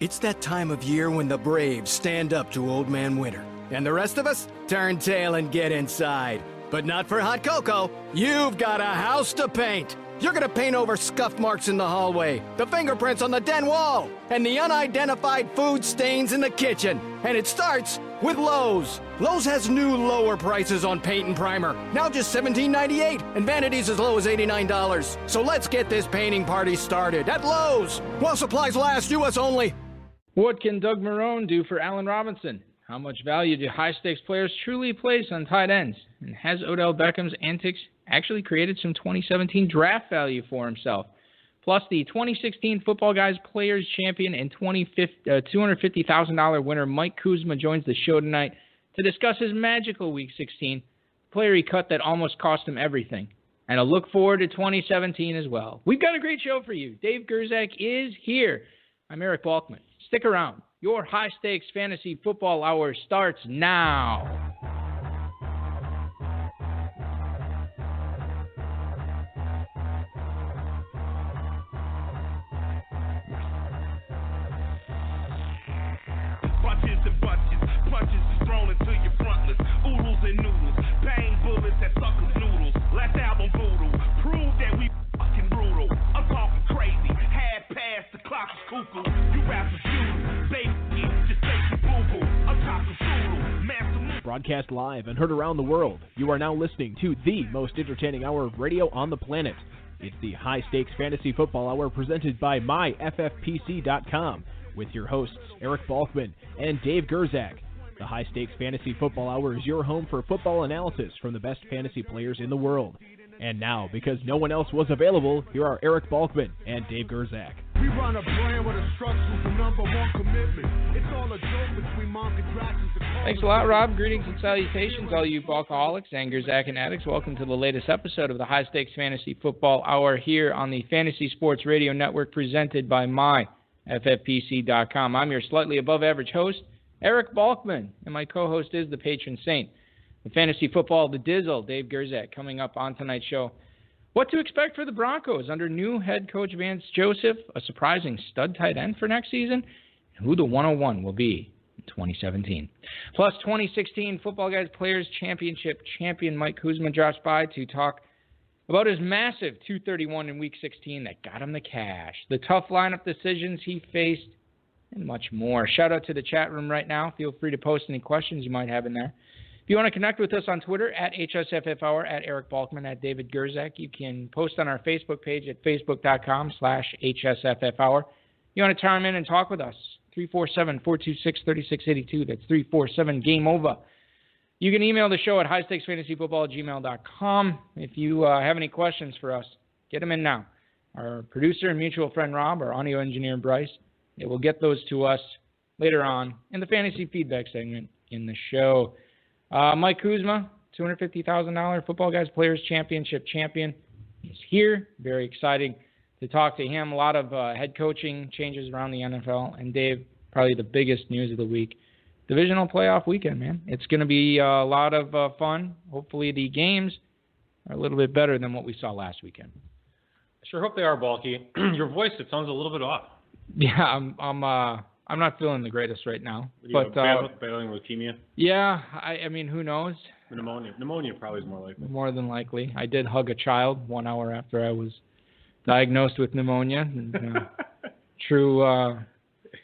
It's that time of year when the Braves stand up to Old Man Winter. And the rest of us turn tail and get inside. But not for hot cocoa. You've got a house to paint. You're gonna paint over scuff marks in the hallway, the fingerprints on the den wall, and the unidentified food stains in the kitchen. And it starts with Lowe's. Lowe's has new lower prices on paint and primer. Now just $17.98, and vanities as low as $89. So let's get this painting party started at Lowe's. While supplies last, U.S. only. What can Doug Marrone do for Allen Robinson? How much value do high-stakes players truly place on tight ends? And has Odell Beckham's antics actually created some 2017 draft value for himself? Plus, the 2016 Footballguys Players Champion and $250,000 winner Mike Kuzma joins the show tonight to discuss his magical Week 16 player he cut that almost cost him everything. And a look forward to 2017 as well. We've got a great show for you. Dave Gerzak is here. I'm Eric Balkman. Stick around. Your high-stakes fantasy football hour starts now. Bunches and bunches, punches is thrown into your frontlets. Oodles and noodles, bang bullets that suckers noodles. Last album voodoo, prove that we fucking brutal. I'm talking crazy, half past the clock is cuckoo. You rappers futile, baby, just say you boo-boo. I'm talking brutal, master. Broadcast live and heard around the world. You are now listening to the most entertaining hour of radio on the planet. It's the High Stakes Fantasy Football Hour presented by MyFFPC.com with your hosts Eric Balkman and Dave Gerzak. The High Stakes Fantasy Football Hour is your home for football analysis from the best fantasy players in the world. And now, because no one else was available, here are Eric Balkman and Dave Gerzak. We run a brand with a structure for number one commitment. It's all a joke between mom contractions. Thanks a lot, Rob. Greetings and salutations, all you Balkaholics and Gerzak addicts. Welcome to the latest episode of the High Stakes Fantasy Football Hour here on the Fantasy Sports Radio Network presented by MyFFPC.com. I'm your slightly above average host, Eric Balkman, and my co-host is the patron saint, the fantasy football, the Dizzle, Dave Gerzak. Coming up on tonight's show, what to expect for the Broncos under new head coach Vance Joseph, a surprising stud tight end for next season, and who the 101 will be in 2017. Plus, 2016 Footballguys Players Championship champion Mike Kuzma drops by to talk about his massive 231 in Week 16 that got him the cash, the tough lineup decisions he faced, and much more. Shout out to the chat room right now. Feel free to post any questions you might have in there. If you want to connect with us on Twitter, at HSFF Hour, at Eric Balkman, at David Gerzak, you can post on our Facebook page at facebook.com/HSFF Hour. You want to chime in and talk with us, 347-426-3682. That's 347-GAME-OVER. You can email the show at highstakesfantasyfootball@gmail.com. If you have any questions for us, get them in now. Our producer and mutual friend Rob, our audio engineer Bryce, they will get those to us later on in the fantasy feedback segment in the show. Mike Kuzma, $250,000 Footballguys Players Championship champion, is here. Very exciting to talk to him. A lot of head coaching changes around the NFL. And Dave, probably the biggest news of the week, divisional playoff weekend, man. It's going to be a lot of fun. Hopefully the games are a little bit better than what we saw last weekend. I sure hope they are, Balky. Your voice, it sounds a little bit off. Yeah, I'm not feeling the greatest right now. But battling leukemia? Yeah, I mean, who knows? Pneumonia probably is more likely. More than likely. I did hug a child 1 hour after I was diagnosed with pneumonia. And, true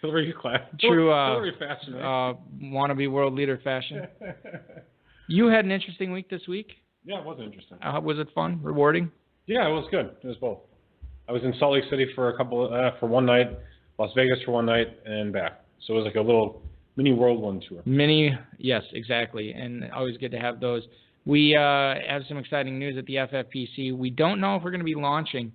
Hillary fashion, right? Wannabe world leader fashion. You had an interesting week this week? Yeah, it was interesting. Was it fun? Rewarding? Yeah, it was good. It was both. I was in Salt Lake City for for one night, Las Vegas for one night, and back. So it was like a little mini whirlwind tour. Yes, exactly. And always good to have those. We have some exciting news at the FFPC. We don't know if we're going to be launching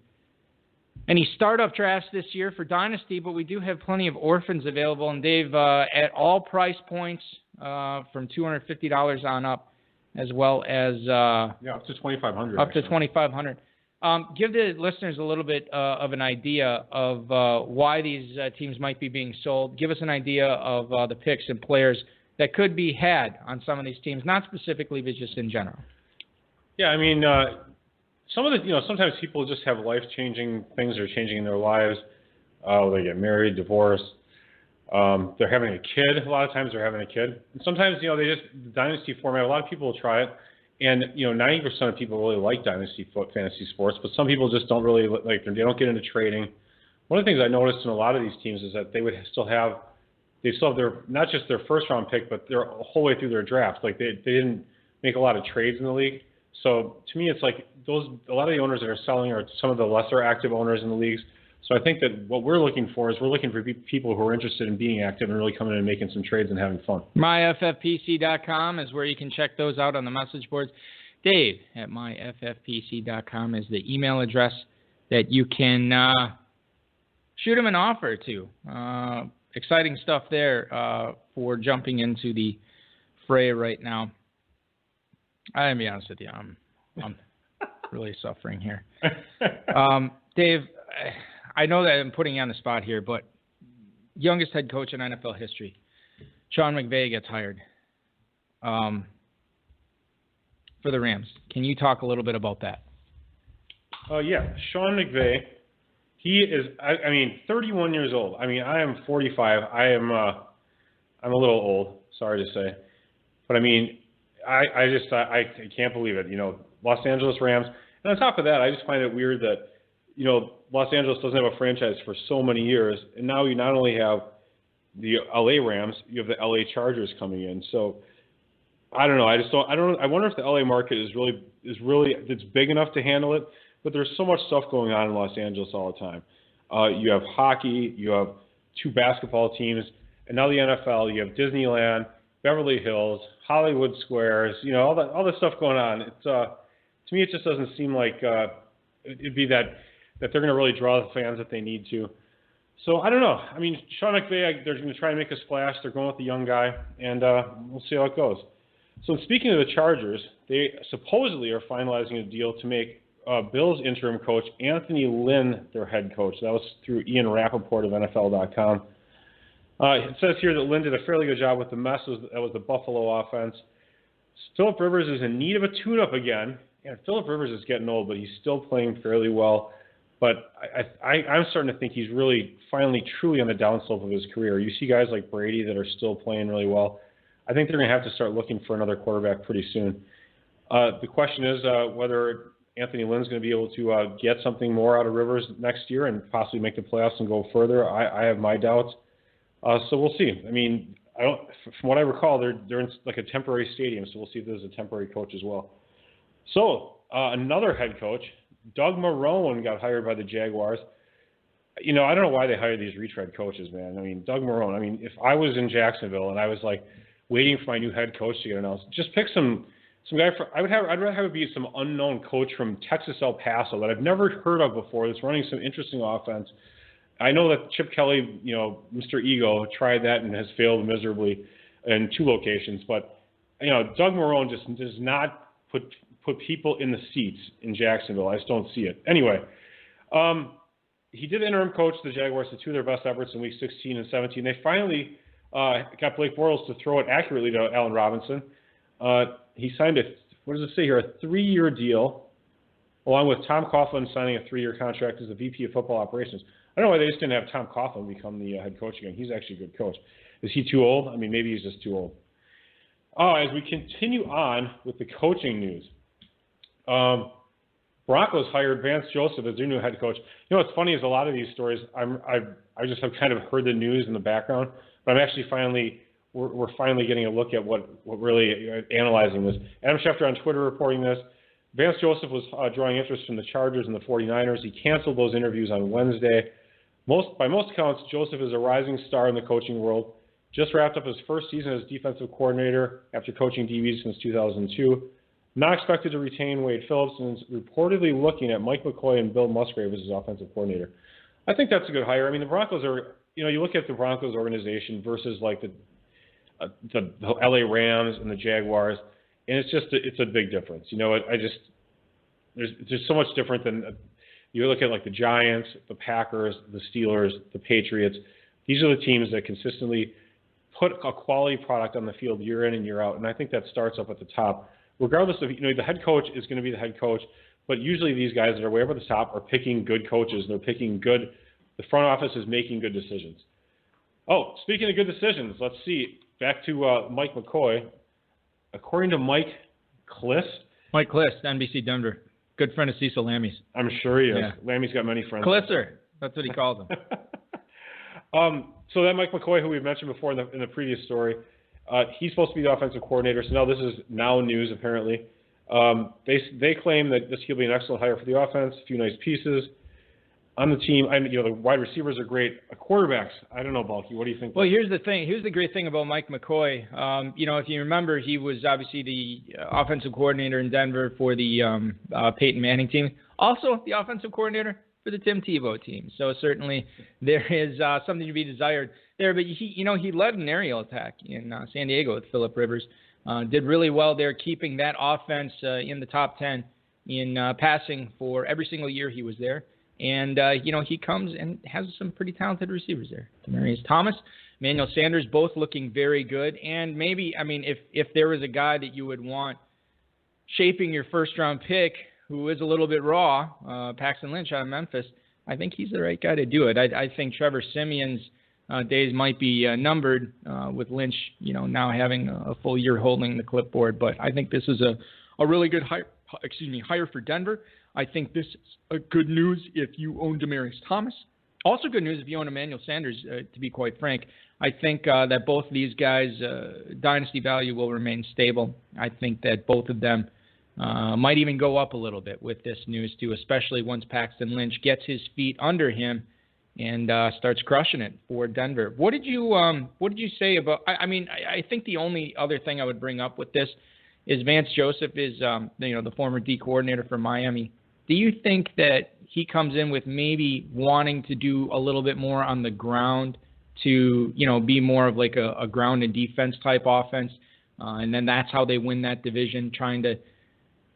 any startup drafts this year for Dynasty, but we do have plenty of orphans available. And Dave, at all price points from $250 on up, as well as up to $2,500. Up to $2,500. Give the listeners a little bit of an idea of why these teams might be being sold. Give us an idea of the picks and players that could be had on some of these teams, not specifically, but just in general. Yeah, I mean, some of the, sometimes people just have life-changing things that are changing in their lives. They get married, divorced, They're having a kid. A lot of times they're having a kid. And sometimes, the dynasty format, a lot of people will try it. And, 90% of people really like dynasty fantasy sports, but some people just don't really like them. They don't get into trading. One of the things I noticed in a lot of these teams is that they still have their, not just their first round pick, but their whole way through their draft. Like they didn't make a lot of trades in the league. So to me, it's like a lot of the owners that are selling are some of the lesser active owners in the leagues. So I think that what we're looking for people who are interested in being active and really coming in and making some trades and having fun. MyFFPC.com is where you can check those out on the message boards. Dave at MyFFPC.com is the email address that you can shoot him an offer to. Exciting stuff there for jumping into the fray right now. I'm going to be honest with you. I'm really suffering here. Dave, I know that I'm putting you on the spot here, but youngest head coach in NFL history, Sean McVay gets hired for the Rams. Can you talk a little bit about that? Yeah, Sean McVay. He is, 31 years old. I am 45. I'm a little old, sorry to say. But I can't believe it. Los Angeles Rams. And on top of that, I just find it weird that, Los Angeles doesn't have a franchise for so many years. And now you not only have the LA Rams, you have the LA Chargers coming in. So I don't know. I wonder if the LA market is it's big enough to handle it. But there's so much stuff going on in Los Angeles all the time. You have hockey, you have 2 basketball teams, and now the NFL. You have Disneyland, Beverly Hills, Hollywood Squares. All this stuff going on. It's to me, it just doesn't seem like it'd be that they're going to really draw the fans that they need to. So I don't know. Sean McVay, they're going to try and make a splash. They're going with the young guy, and we'll see how it goes. So speaking of the Chargers, they supposedly are finalizing a deal to make Bills interim coach Anthony Lynn their head coach. That was through Ian Rappaport of NFL.com. It says here that Lynn did a fairly good job with the mess that was the Buffalo offense. Phillip Rivers is in need of a tune-up again. And Phillip Rivers is getting old, but he's still playing fairly well. But I'm starting to think he's really finally truly on the downslope of his career. You see guys like Brady that are still playing really well. I think they're going to have to start looking for another quarterback pretty soon. The question is whether Anthony Lynn's going to be able to get something more out of Rivers next year and possibly make the playoffs and go further. I have my doubts. So we'll see. From what I recall, they're in like a temporary stadium, so we'll see if there's a temporary coach as well. So another head coach, Doug Marrone, got hired by the Jaguars. I don't know why they hire these retread coaches, man. Doug Marrone. If I was in Jacksonville and I was like waiting for my new head coach to get announced, just pick some guy. I'd rather have it be some unknown coach from Texas El Paso that I've never heard of before. That's running some interesting offense. I know that Chip Kelly, Mr. Ego, tried that and has failed miserably in 2 locations. But Doug Marrone just does not put people in the seats in Jacksonville. I just don't see it. Anyway, he did interim coach the Jaguars to 2 of their best efforts in Week 16 and 17. They finally got Blake Bortles to throw it accurately to Allen Robinson. He signed a 3-year deal, along with Tom Coughlin signing a 3-year contract as the VP of Football Operations. I don't know why they just didn't have Tom Coughlin become the head coach again. He's actually a good coach. Is he too old? Maybe he's just too old. As we continue on with the coaching news, Broncos hired Vance Joseph as their new head coach. What's funny is a lot of these stories, I just have kind of heard the news in the background, but I'm actually we're finally getting a look at what really analyzing this. Adam Schefter on Twitter reporting this. Vance Joseph was drawing interest from the Chargers and the 49ers. He canceled those interviews on Wednesday. By most accounts, Joseph is a rising star in the coaching world. Just wrapped up his first season as defensive coordinator after coaching DBs since 2002. Not expected to retain Wade Phillips and is reportedly looking at Mike McCoy and Bill Musgrave as his offensive coordinator. I think that's a good hire. The Broncos are, you look at the Broncos organization versus like the LA Rams and the Jaguars, and it's a big difference. There's so much different than you look at like the Giants, the Packers, the Steelers, the Patriots. These are the teams that consistently put a quality product on the field year in and year out, and I think that starts up at the top. Regardless of, the head coach is going to be the head coach, but usually these guys that are way up at the top are picking good coaches. They're picking good. The front office is making good decisions. Oh, speaking of good decisions, let's see. Back to Mike McCoy. According to Mike Kliss. Mike Kliss, NBC Denver. Good friend of Cecil Lammy's. I'm sure he is. Yeah. Lammy's got many friends. Klisser. That's what he calls him. So that Mike McCoy, who we've mentioned before in the previous story, he's supposed to be the offensive coordinator. So now this is now news, apparently. They claim that he'll be an excellent hire for the offense, a few nice pieces on the team. The wide receivers are great. Quarterbacks, I don't know, Balky. What do you think? Well, here's the thing. Here's the great thing about Mike McCoy. If you remember, he was obviously the offensive coordinator in Denver for the Peyton Manning team. Also, the offensive coordinator for the Tim Tebow team. So certainly there is something to be desired there. But he led an aerial attack in San Diego with Phillip Rivers. Did really well there, keeping that offense in the top 10 in passing for every single year he was there. And, he comes and has some pretty talented receivers there. Demaryius Thomas, Emmanuel Sanders, both looking very good. And maybe, if there was a guy that you would want shaping your first-round pick who is a little bit raw, Paxton Lynch out of Memphis, I think he's the right guy to do it. I think Trevor Siemian's days might be numbered with Lynch, now having a full year holding the clipboard. But I think this is a really good hire for Denver. I think this is a good news if you own Demaryius Thomas. Also good news if you own Emmanuel Sanders, to be quite frank. I think that both of these guys' dynasty value will remain stable. I think that both of them might even go up a little bit with this news too, especially once Paxton Lynch gets his feet under him and starts crushing it for Denver. What did you say about? I think the only other thing I would bring up with this is Vance Joseph is the former D coordinator for Miami. Do you think that he comes in with maybe wanting to do a little bit more on the ground to be more of like a ground and defense type offense, and then that's how they win that division, trying to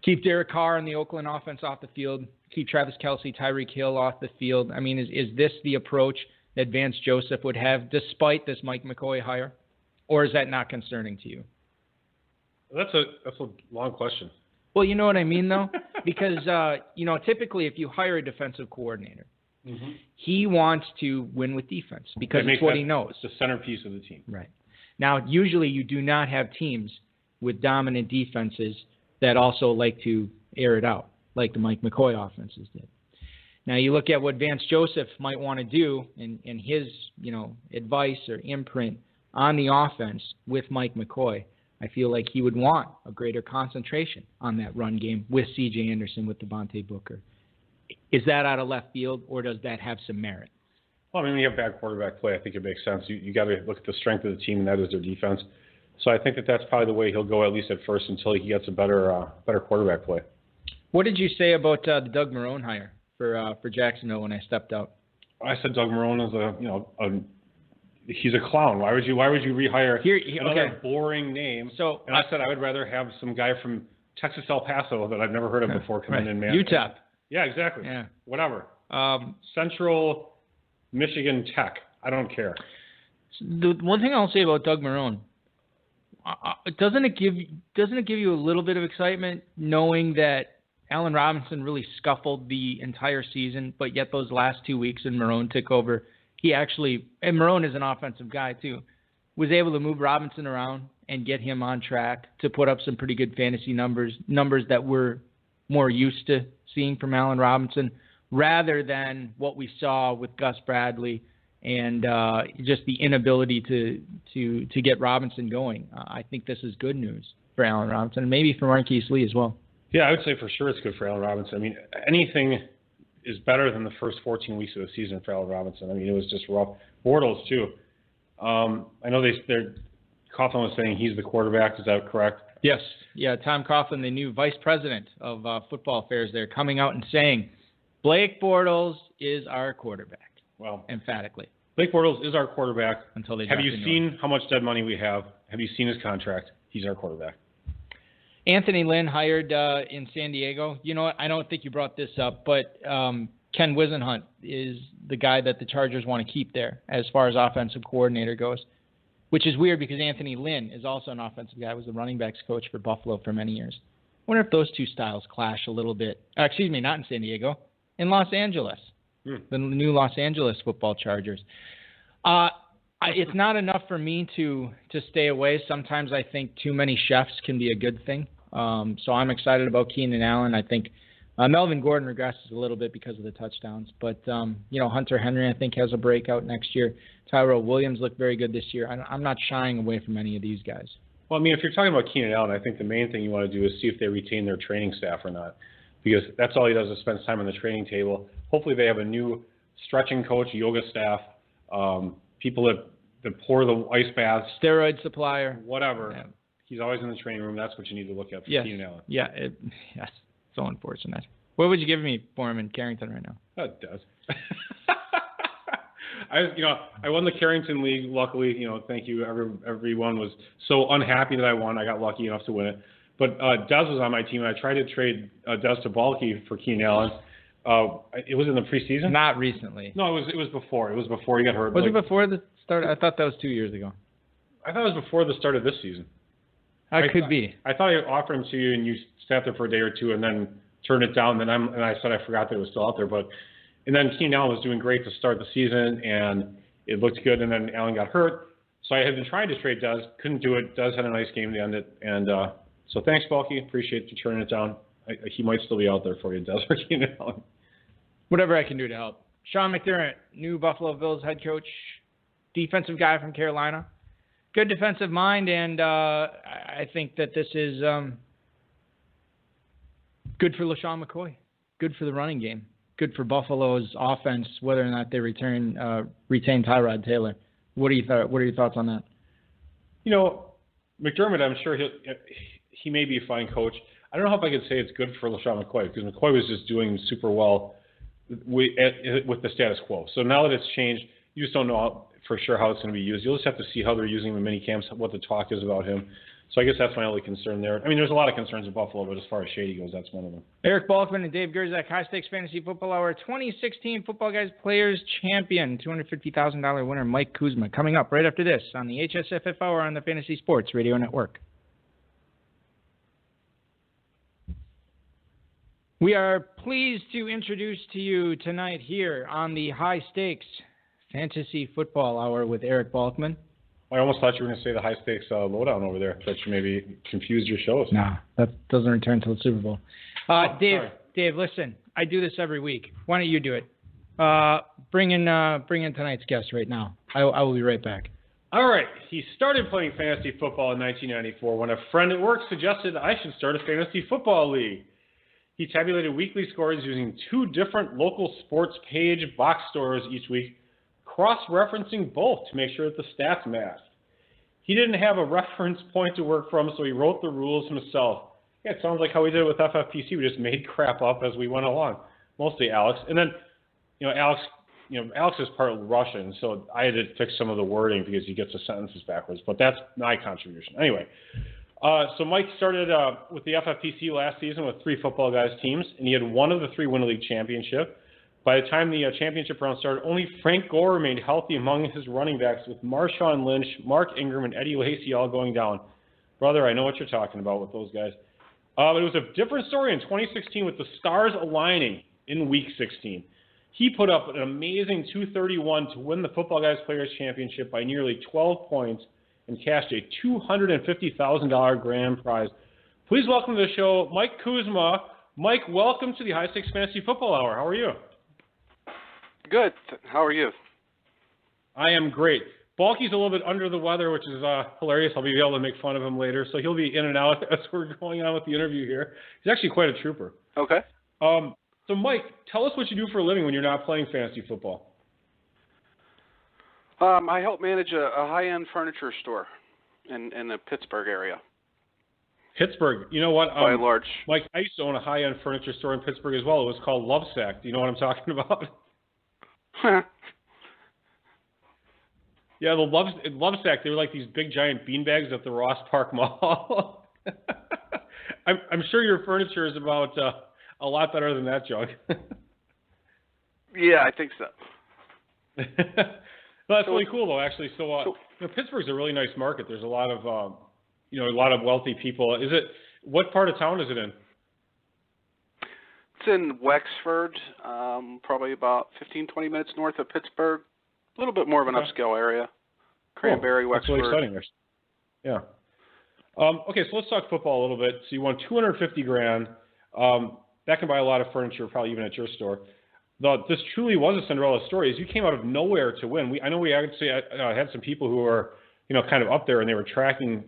keep Derek Carr and the Oakland offense off the field, keep Travis Kelce, Tyreek Hill off the field? Is this the approach that Vance Joseph would have despite this Mike McCoy hire, or is that not concerning to you? That's a long question. Well, you know what I mean, though? Because, typically if you hire a defensive coordinator, mm-hmm. he wants to win with defense because it's what he knows. It's the centerpiece of the team. Right. Now, usually you do not have teams with dominant defenses that also like to air it out, like the Mike McCoy offenses did. Now, you look at what Vance Joseph might want to do and his, advice or imprint on the offense with Mike McCoy. I feel like he would want a greater concentration on that run game with C.J. Anderson, with Devontae Booker. Is that out of left field, or does that have some merit? Well, when you have bad quarterback play, I think it makes sense. You got to look at the strength of the team, and that is their defense. So I think that's probably the way he'll go, at least at first, until he gets a better quarterback play. What did you say about the Doug Marrone hire for Jacksonville when I stepped out? I said Doug Marrone is he's a clown. Why would you rehire another boring name? So I said I would rather have some guy from Texas El Paso that I've never heard of before come in man. UTEP. Yeah, exactly. Yeah. Whatever. Central Michigan Tech. I don't care. The one thing I'll say about Doug Marrone, doesn't it give you a little bit of excitement knowing that Allen Robinson really scuffled the entire season, but yet those last 2 weeks when Marrone took over, and Marrone is an offensive guy too, was able to move Robinson around and get him on track to put up some pretty good fantasy numbers that we're more used to seeing from Allen Robinson, rather than what we saw with Gus Bradley and just the inability to get Robinson going. I think this is good news for Allen Robinson, and maybe for Marquise Lee as well. Yeah, I would say for sure it's good for Allen Robinson. Anything is better than the first 14 weeks of the season for Allen Robinson. It was just rough. Bortles, too. I know Coughlin was saying he's the quarterback. Is that correct? Yes. Yeah, Tom Coughlin, the new vice president of football affairs there, coming out and saying, Blake Bortles is our quarterback. Well, emphatically. Blake Bortles is our quarterback. Until they have you seen how much dead money we have? Have you seen his contract? He's our quarterback. Anthony Lynn hired in San Diego. You know what? I don't think you brought this up, but Ken Wisenhunt is the guy that the Chargers want to keep there as far as offensive coordinator goes, which is weird because Anthony Lynn is also an offensive guy. Was the running backs coach for Buffalo for many years. I wonder if those two styles clash a little bit. Not in San Diego, in Los Angeles, the new Los Angeles football Chargers. It's not enough for me to stay away. Sometimes I think too many chefs can be a good thing. So I'm excited about Keenan Allen. I think Melvin Gordon regresses a little bit because of the touchdowns. But, Hunter Henry, I think, has a breakout next year. Tyrell Williams looked very good this year. I'm not shying away from any of these guys. Well, I mean, if you're talking about Keenan Allen, I think the main thing you want to do is see if they retain their training staff or not. Because that's all he does is spend time on the training table. Hopefully they have a new stretching coach, yoga staff, people that pour the ice baths. Steroid supplier. Whatever. Yeah. He's always in the training room. That's what you need to look at for Keenan Allen. Yeah, yes. So unfortunate. What would you give me for him in Carrington right now? It does. I won the Carrington League. Luckily, thank you. Everyone was so unhappy that I won. I got lucky enough to win it. But Dez was on my team, and I tried to trade Dez to Balky for Keenan Allen. It was in the preseason. Not recently. No, it was before. It was before he got hurt. Was it before the start? I thought that was 2 years ago. I thought it was before the start of this season. That could be. I thought I offered him to you, and you sat there for a day or two, and then turned it down. And I said I forgot that it was still out there. And then Keenan Allen was doing great to start the season, and it looked good. And then Allen got hurt, so I had been trying to trade Dez, couldn't do it. Dez had a nice game to end it, and so thanks, Balky. Appreciate you turning it down. He might still be out there for you, Dez, or Keenan Allen. Whatever I can do to help. Sean McDermott, new Buffalo Bills head coach, defensive guy from Carolina. Good defensive mind, and I think that this is good for LaShawn McCoy, good for the running game, good for Buffalo's offense, whether or not they retain Tyrod Taylor. What are your thoughts on that? McDermott, I'm sure he may be a fine coach. I don't know if I could say it's good for LaShawn McCoy, because McCoy was just doing super well with the status quo. So now that it's changed, you just don't know for sure how it's going to be used. You'll just have to see how they're using him in mini camps, what the talk is about him. So I guess that's my only concern there. I mean, there's a lot of concerns in Buffalo, but as far as Shady goes, that's one of them. Eric Balkman and Dave Gerzak, High Stakes Fantasy Football Hour 2016 Football Guys Players Champion, $250,000 winner Mike Kuzma, coming up right after this on the HSFF Hour on the Fantasy Sports Radio Network. We are pleased to introduce to you tonight here on the High Stakes Fantasy Football Hour with Eric Balkman. I almost thought you were going to say the High Stakes Lowdown over there. That you maybe confused your shows. No, that doesn't return until the Super Bowl. Sorry. Dave, listen, I do this every week. Why don't you do it? Bring in tonight's guest right now. I will be right back. All right. He started playing fantasy football in 1994 when a friend at work suggested I should start a fantasy football league. He tabulated weekly scores using 2 different local sports page box stores each week, cross-referencing both to make sure that the stats matched. He didn't have a reference point to work from, so he wrote the rules himself. Yeah, it sounds like how we did it with FFPC. We just made crap up as we went along, mostly Alex. And then, Alex is part Russian, so I had to fix some of the wording because he gets the sentences backwards. But that's my contribution. Anyway, so Mike started with the FFPC last season with 3 Football Guys teams, and he had one of the 3 win a league championship. By the time the championship round started, only Frank Gore remained healthy among his running backs, with Marshawn Lynch, Mark Ingram, and Eddie Lacy all going down. Brother, I know what you're talking about with those guys. But it was a different story in 2016 with the stars aligning in Week 16. He put up an amazing 231 to win the Football Guys Players Championship by nearly 12 points and cashed a $250,000 grand prize. Please welcome to the show, Mike Kuzma. Mike, welcome to the High Stakes Fantasy Football Hour. How are you? Good. How are you? I am great. Balky's a little bit under the weather, which is hilarious. I'll be able to make fun of him later, so he'll be in and out as we're going on with the interview here. He's actually quite a trooper. Okay. So, Mike, tell us what you do for a living when you're not playing fantasy football. I help manage a high-end furniture store in the Pittsburgh area. Pittsburgh. You know what? By large. Mike, I used to own a high-end furniture store in Pittsburgh as well. It was called Lovesack. Do you know what I'm talking about? Yeah, the Lovesack, they were like these big giant beanbags at the Ross Park Mall. I'm sure your furniture is about a lot better than that junk. Yeah, I think so. That's really cool, though, actually. So Pittsburgh's a really nice market. There's a lot of, a lot of wealthy people. What part of town is it in? It's in Wexford, probably about 15, 20 minutes north of Pittsburgh. A little bit more of an upscale area. Cranberry, That's Wexford. really exciting. Yeah. Okay, so let's talk football a little bit. So you won $250,000. That can buy a lot of furniture, probably even at your store. This truly was a Cinderella story. Is you came out of nowhere to win. I know we actually had some people who were, kind of up there, and they were tracking,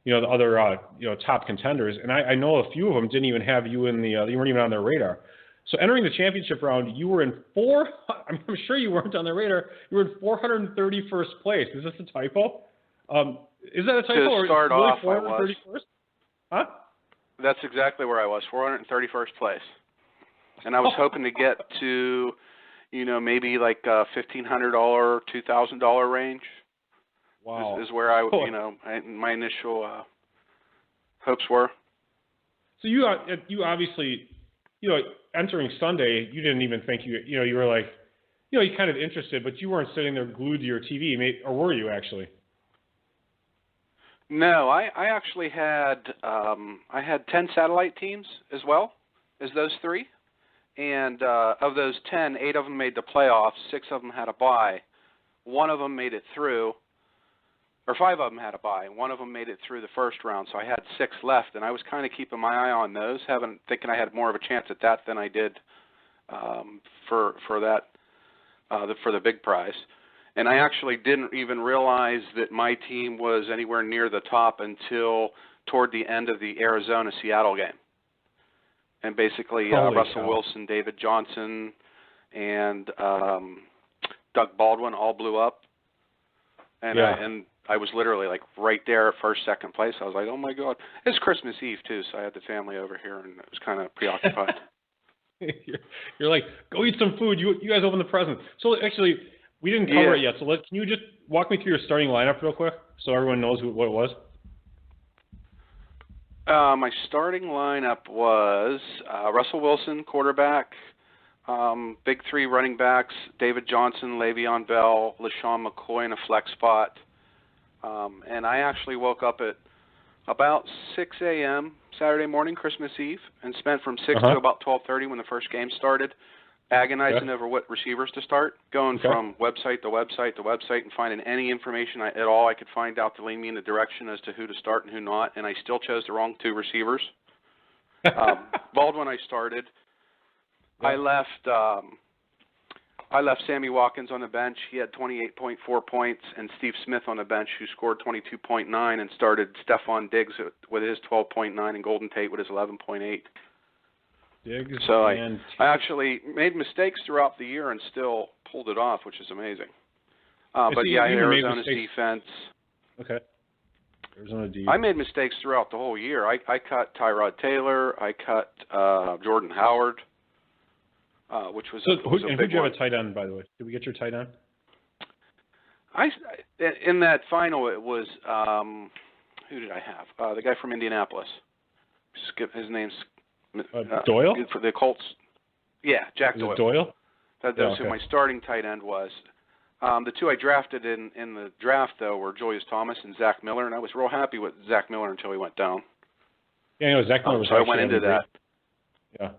the other, top contenders. And I know a few of them didn't even have you in you weren't even on their radar. So entering the championship round, you were in I'm sure you weren't on their radar. You were in 431st place. Is this a typo? Is that a typo? To start off, I was. 431st? Huh? That's exactly where I was, 431st place. And I was hoping to get to, maybe like $1,500, $2,000 range. Wow. Is where my initial hopes were. So you obviously, entering Sunday, you didn't even think you were like, you kind of interested, but you weren't sitting there glued to your TV, or were you actually? No, I actually had 10 satellite teams as well as those three, and of those 10, 8 of them made the playoffs, 6 of them had a bye, 1 of them made it through, or 5 of them had a bye, and 1 of them made it through the first round, so I had 6 left, and I was kind of keeping my eye on those, thinking I had more of a chance at that than I did for the big prize. And I actually didn't even realize that my team was anywhere near the top until toward the end of the Arizona-Seattle game. And basically Russell Wilson, David Johnson, and Doug Baldwin all blew up. And I was literally like right there, first, second place. I was like, oh my God. It's Christmas Eve too, so I had the family over here and it was kind of preoccupied. You're like, go eat some food. You guys open the present. So actually, we didn't cover it yet. So can you just walk me through your starting lineup real quick so everyone knows what it was? My starting lineup was Russell Wilson, quarterback, big 3 running backs, David Johnson, Le'Veon Bell, LaShawn McCoy in a flex spot. And I actually woke up at about 6 a.m. Saturday morning, Christmas Eve, and spent from 6 to about 12:30 when the first game started, agonizing over what receivers to start, going from website to website to website and finding any information at all I could find out to lead me in the direction as to who to start and who not, and I still chose the wrong 2 receivers. Baldwin I started. I left Sammy Watkins on the bench. He had 28.4 points, and Steve Smith on the bench, who scored 22.9, and started Stephon Diggs with his 12.9 and Golden Tate with his 11.8. So I actually made mistakes throughout the year and still pulled it off, which is amazing. Arizona's defense. Okay. Arizona D. I made mistakes throughout the whole year. I cut Tyrod Taylor. I cut Jordan Howard, which was a big one. Who did you have a tight end, by the way? Did we get your tight end? In that final, it was who did I have? The guy from Indianapolis. His name's Doyle? For the Colts. Yeah, Jack Doyle. Doyle? That's who my starting tight end was. The 2 I drafted in the draft, though, were Julius Thomas and Zach Miller, and I was real happy with Zach Miller until he went down. Yeah, Zach Miller was so I went into that. Yeah.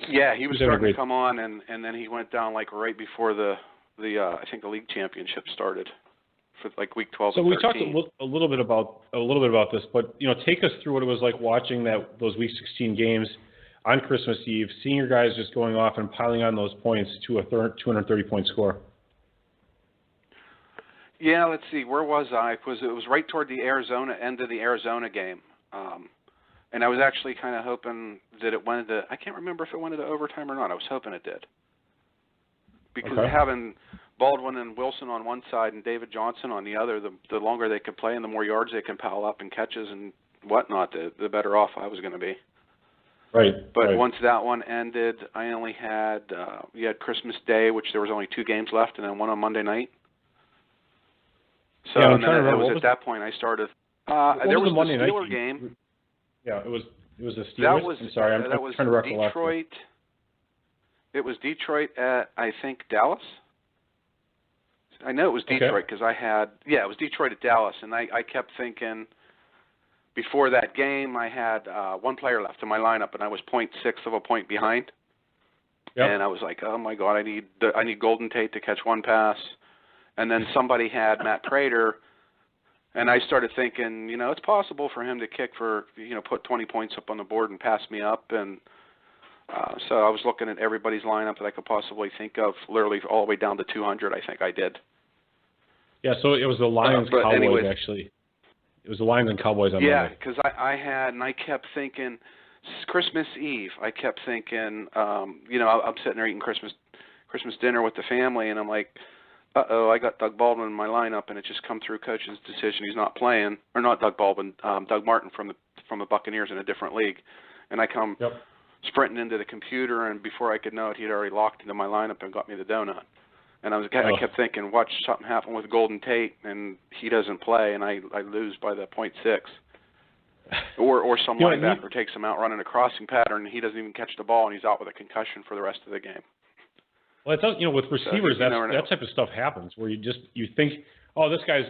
Yeah, he was starting to come on, and then he went down like right before the I think the league championship started for like week 12. So we talked a little bit about this, but take us through what it was like watching those week 16 games on Christmas Eve, seeing your guys just going off and piling on those points to a 230-point score. Yeah, let's see. Where was I? It was right toward the end of the Arizona game. And I was actually kind of hoping that it went into, I can't remember if it went into overtime or not. I was hoping it did. Because having Baldwin and Wilson on one side and David Johnson on the other, the longer they could play and the more yards they can pile up and catches and whatnot, the better off I was going to be. Right. But once that one ended, I only had, we had Christmas Day, which there was only 2 games left, and then one on Monday night. So yeah, and then it was at that point I started. There was the Steeler game. Yeah, it was the Steelers. I'm sorry, I'm trying to recollect. Detroit. It was Detroit at, I think, Dallas. I know it was Detroit because it was Detroit at Dallas, and I kept thinking before that game I had 1 player left in my lineup, and I was 0.6 of a point behind. Yep. And I was like, oh my God, I need Golden Tate to catch 1 pass, And then somebody had Matt Prater, and I started thinking, it's possible for him to kick for, put 20 points up on the board and pass me up. And so I was looking at everybody's lineup that I could possibly think of, literally all the way down to 200, I think I did. Yeah, so it was the Lions Cowboys, anyways, actually. It was the Lions and Cowboys on Yeah, Monday. because I kept thinking, Christmas Eve, I kept thinking, I'm sitting there eating Christmas dinner with the family, and I'm like, I got Doug Baldwin in my lineup, and it just come through coach's decision he's not playing, or not Doug Baldwin, Doug Martin from the Buccaneers in a different league, and I come sprinting into the computer, and before I could know it, he'd already locked into my lineup and got me the donut. And I kept thinking, watch something happen with Golden Tate, and he doesn't play, and I lose by the 0.6. Or some linebacker takes him out running a crossing pattern, and he doesn't even catch the ball, and he's out with a concussion for the rest of the game. Well, with receivers, that type of stuff happens where you think, oh, this guy's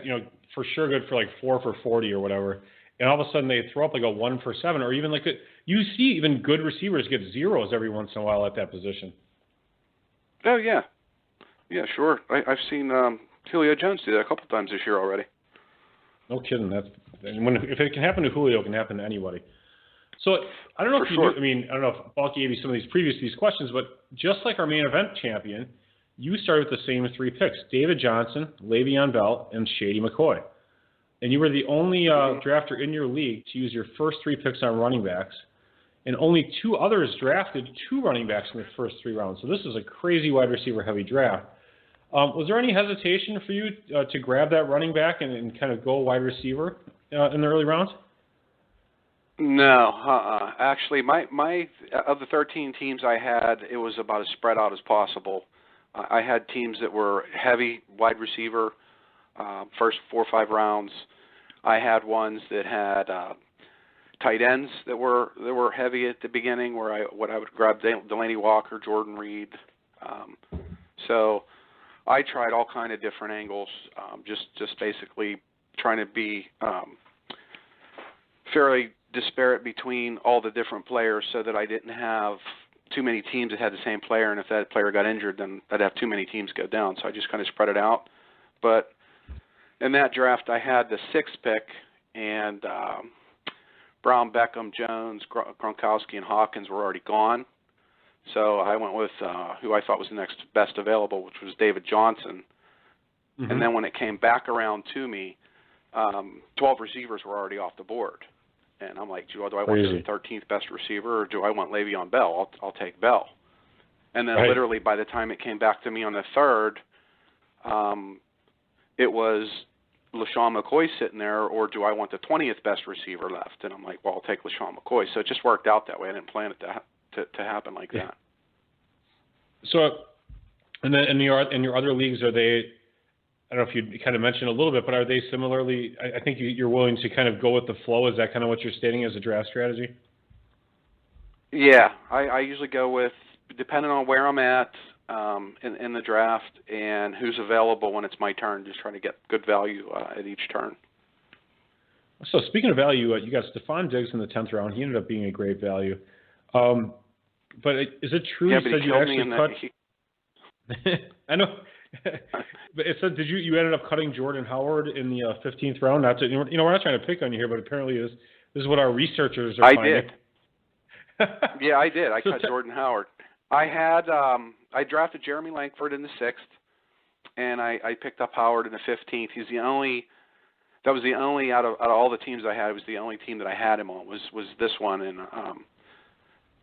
for sure good for like 4 for 40 or whatever, and all of a sudden they throw up like a 1 for 7, or even you see even good receivers get zeros every once in a while at that position. Oh yeah. Yeah, sure. I've seen Julio Jones do that a couple times this year already. No kidding. If it can happen to Julio, it can happen to anybody. So I don't know I don't know if Balk gave you some of these questions, but just like our main event champion, you started with the same 3 picks: David Johnson, Le'Veon Bell, and Shady McCoy. And you were the only drafter in your league to use your first 3 picks on running backs, and only 2 others drafted 2 running backs in the first 3 rounds. So this is a crazy wide receiver heavy draft. Was there any hesitation for you to grab that running back and kind of go wide receiver in the early rounds? No, actually, my of the 13 teams I had, it was about as spread out as possible. I had teams that were heavy wide receiver, first 4 or 5 rounds. I had ones that had tight ends that were heavy at the beginning, where I would grab Delaney Walker, Jordan Reed. So I tried all kind of different angles, just basically trying to be fairly disparate between all the different players, so that I didn't have too many teams that had the same player, and if that player got injured, then I'd have too many teams go down. So I just kind of spread it out. But in that draft, I had the 6th pick, and Brown, Beckham, Jones, Gronkowski, and Hawkins were already gone. So I went with who I thought was the next best available, which was David Johnson. Mm-hmm. And then when it came back around to me, 12 receivers were already off the board. And I'm like, do I want the 13th best receiver, or do I want Le'Veon Bell? I'll take Bell. And then literally by the time it came back to me on the 3rd, it was LaShawn McCoy sitting there, or do I want the 20th best receiver left? And I'm like, well, I'll take LaShawn McCoy. So it just worked out that way. I didn't plan it to happen like that. So, and then in your other leagues, are they? I don't know if you kind of mentioned a little bit, but are they similarly? I think you're willing to kind of go with the flow. Is that kind of what you're stating as a draft strategy? Yeah, I usually go with, depending on where I'm at in the draft and who's available when it's my turn, just trying to get good value at each turn. So speaking of value, you got Stephon Diggs in the 10th round. He ended up being a great value. But is it true you said you actually cut? I know. But it said, you ended up cutting Jordan Howard in the 15th round? Not to, we're not trying to pick on you here, but apparently this is what our researchers are finding. Yeah, I did. I cut Jordan Howard. I had I drafted Jeremy Langford in the 6th, and I picked up Howard in the 15th. He's the only. That was the only out of all the teams I had. It was the only team that I had him on was this one, and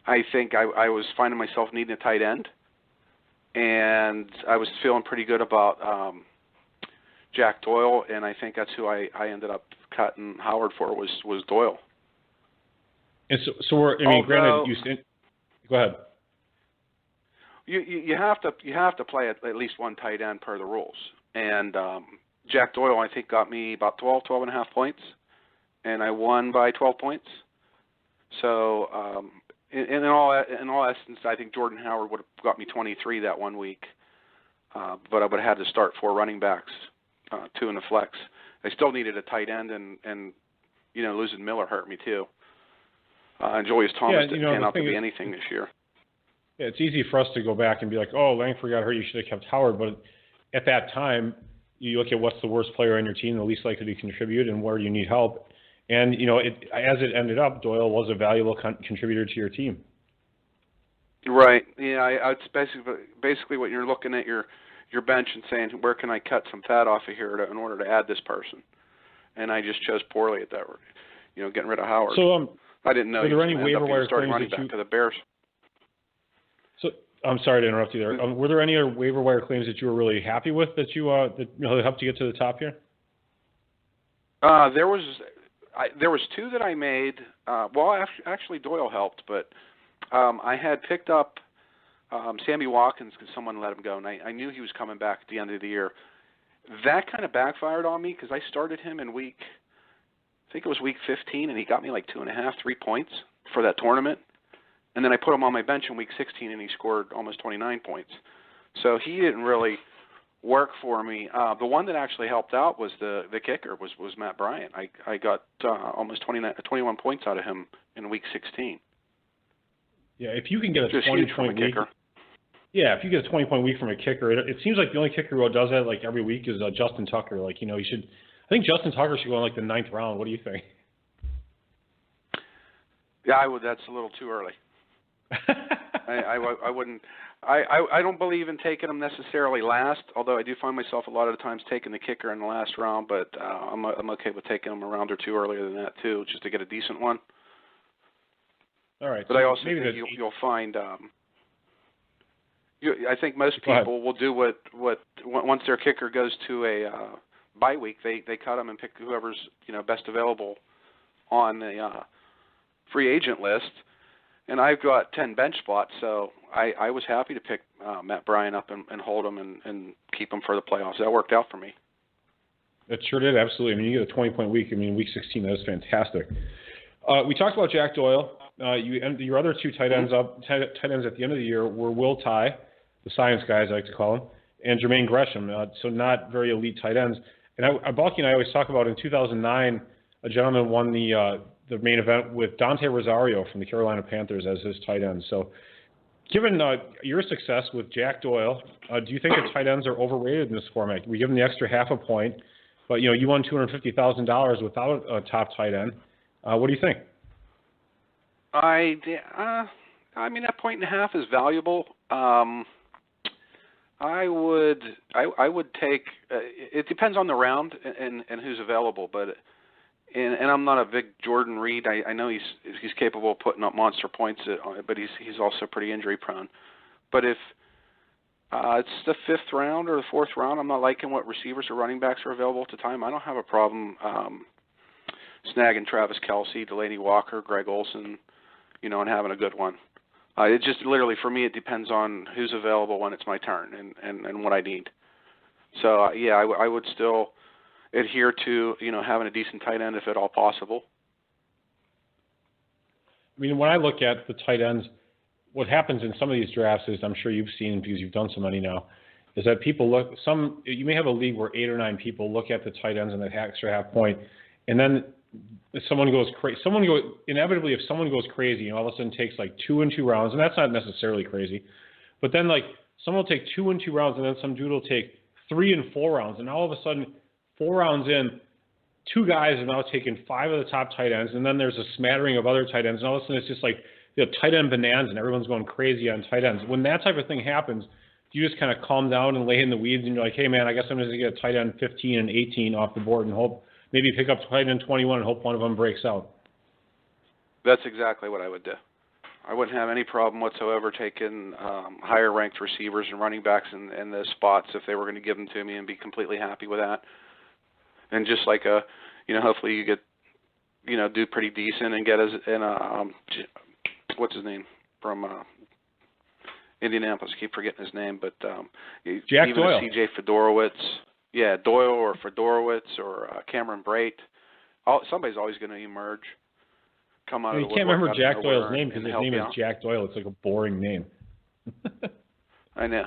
I think I was finding myself needing a tight end. And I was feeling pretty good about Jack Doyle, and I think that's who I ended up cutting Howard for was Doyle. And so granted, go ahead. You have to play at least one tight end per the rules, and Jack Doyle I think got me about 12 and a half points, and I won by 12 points. So. In all essence, I think Jordan Howard would have got me 23 that 1 week, but I would have had to start 4 running backs, 2 in the flex. I still needed a tight end, and losing Miller hurt me too. And Julius Thomas didn't pan out to be anything this year. Yeah, it's easy for us to go back and be like, oh, Langford got hurt, you should have kept Howard. But at that time, you look at what's the worst player on your team, the least likely to contribute, and where you need help. And, as it ended up, Doyle was a valuable contributor to your team. Right. Yeah, it's basically what you're looking at your bench and saying, where can I cut some fat off of here in order to add this person? And I just chose poorly at that. Getting rid of Howard. So I didn't know were he there was any going to end up waiver being wire starting claims running back for the Bears. So I'm sorry to interrupt you there. Were there any other waiver wire claims that you were really happy with that that helped you get to the top here? There was two that I made. Actually Doyle helped, but I had picked up Sammy Watkins because someone let him go, and I knew he was coming back at the end of the year. That kind of backfired on me because I started him in week 15, and he got me like 2.5, 3 points for that tournament. And then I put him on my bench in week 16, and he scored almost 29 points. So he didn't really work for me. The one that actually helped out was the kicker, was Matt Bryant. I got almost 21 points out of him in week 16. Yeah, if you can get a 20-point week. Yeah, if you get a 20-point week from a kicker, it seems like the only kicker who does that like every week is Justin Tucker. Like, he should. I think Justin Tucker should go in like the 9th round. What do you think? Yeah, I would. That's a little too early. I wouldn't. I don't believe in taking them necessarily last, although I do find myself a lot of the times taking the kicker in the last round. But I'm okay with taking them a round or two earlier than that too, just to get a decent one. All right. But so I also maybe think you'll find. I think most people will do what once their kicker goes to a bye week, they cut them and pick whoever's best available on the free agent list. And I've got 10 bench spots, so I was happy to pick Matt Bryant up and hold him and keep him for the playoffs. That worked out for me. That sure did, absolutely. I mean, you get a 20-point week. I mean, week 16, that was fantastic. We talked about Jack Doyle. Your other two tight ends tight ends at the end of the year were Will Tye, the science guy, as I like to call him, and Jermaine Gresham, so not very elite tight ends. And Balky and I always talk about in 2009, a gentleman won the main event with Dante Rosario from the Carolina Panthers as his tight end. So given your success with Jack Doyle, do you think that tight ends are overrated in this format? We give them the extra half a point, but you won $250,000 without a top tight end. What do you think? I mean, that 1.5 is valuable. I would take. It depends on the round and who's available, but and I'm not a big Jordan Reed. I know he's capable of putting up monster points, but he's also pretty injury prone. But if it's the 5th round or the 4th round, I'm not liking what receivers or running backs are available at the time. I don't have a problem snagging Travis Kelce, Delaney Walker, Greg Olsen, and having a good one. It just literally, for me, it depends on who's available when it's my turn and what I need. So, I would still adhere to, having a decent tight end if at all possible. I mean, when I look at the tight ends, what happens in some of these drafts is, I'm sure you've seen because you've done so many now, is that people you may have a league where 8 or 9 people look at the tight ends and that extra half point, and then if someone goes crazy, inevitably, if someone goes crazy, all of a sudden takes like 2 and 2 rounds, and that's not necessarily crazy, but then like someone will take 2 and 2 rounds, and then some dude will take 3 and 4 rounds, and all of a sudden, 4 rounds in, 2 guys have now taken 5 of the top tight ends, and then there's a smattering of other tight ends, and all of a sudden it's just like tight end bonanza, and everyone's going crazy on tight ends. When that type of thing happens, you just kind of calm down and lay in the weeds, and you're like, hey man, I guess I'm just going to get a tight end 15 and 18 off the board and hope. Maybe pick up tight end 21 and hope one of them breaks out. That's exactly what I would do. I wouldn't have any problem whatsoever taking higher-ranked receivers and running backs in those spots if they were going to give them to me and be completely happy with that. And just like hopefully you get, do pretty decent and get what's his name from Indianapolis? I keep forgetting his name, but Jack even Doyle. C.J. Fedorowicz. Yeah, Doyle or Fedorowicz or Cameron Brate. Somebody's always going to emerge, come out of the woodwork. You can't remember Jack Doyle's name because his name is out. Jack Doyle. It's like a boring name. I know.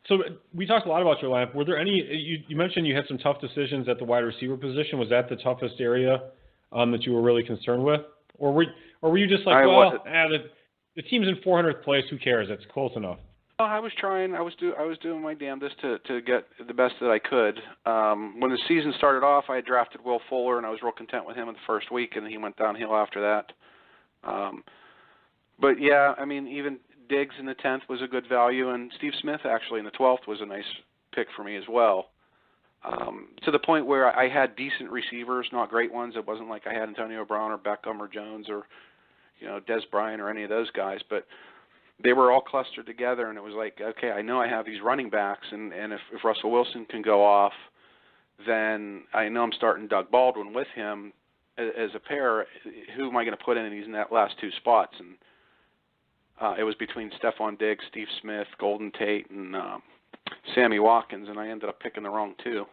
So we talked a lot about your lineup. Were there any? You mentioned you had some tough decisions at the wide receiver position. Was that the toughest area that you were really concerned with, or were you just like, the team's in 400th place. Who cares? It's close enough. Well, I was trying. I was doing my damnedest to get the best that I could. When the season started off, I had drafted Will Fuller, and I was real content with him in the first week, and he went downhill after that. But yeah, I mean, even Diggs in the 10th was a good value, and Steve Smith actually in the 12th was a nice pick for me as well. To the point where I had decent receivers, not great ones. It wasn't like I had Antonio Brown or Beckham or Jones or Des Bryant or any of those guys, but they were all clustered together, and it was like, okay, I know I have these running backs, and if Russell Wilson can go off, then I know I'm starting Doug Baldwin with him as a pair. Who am I going to put in these last two spots? And it was between Stephon Diggs, Steve Smith, Golden Tate, and Sammy Watkins, and I ended up picking the wrong two.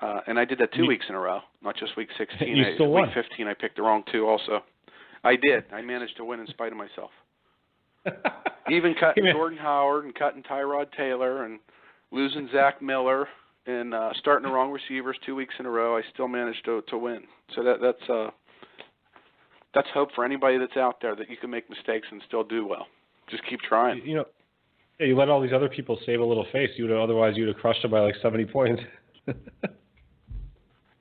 And I did that 2 weeks in a row, not just week 16. You still won. Week 15, I picked the wrong two also. I did. I managed to win in spite of myself. Even cutting Jordan Howard and cutting Tyrod Taylor and losing Zach Miller and starting the wrong receivers 2 weeks in a row, I still managed to win. So that's hope for anybody that's out there, that you can make mistakes and still do well. Just keep trying. You let all these other people save a little face. Otherwise you'd have crushed them by like 70 points.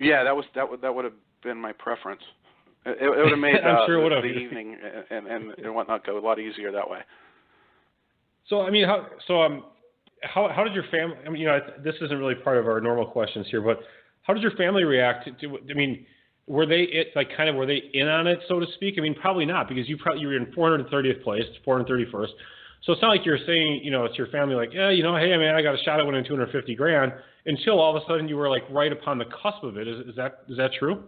Yeah, that would have been my preference. It would have made I'm sure it would have. the evening and whatnot go a lot easier that way. So I mean, how did your family? I mean, this isn't really part of our normal questions here, but how did your family react to? I mean, were they were they in on it, so to speak? I mean, probably not, because you were in 430th place, 431st. So it's not like you're saying, it's your family like, yeah, hey man, I got a shot at winning $250,000, until all of a sudden you were like right upon the cusp of it. Is that true?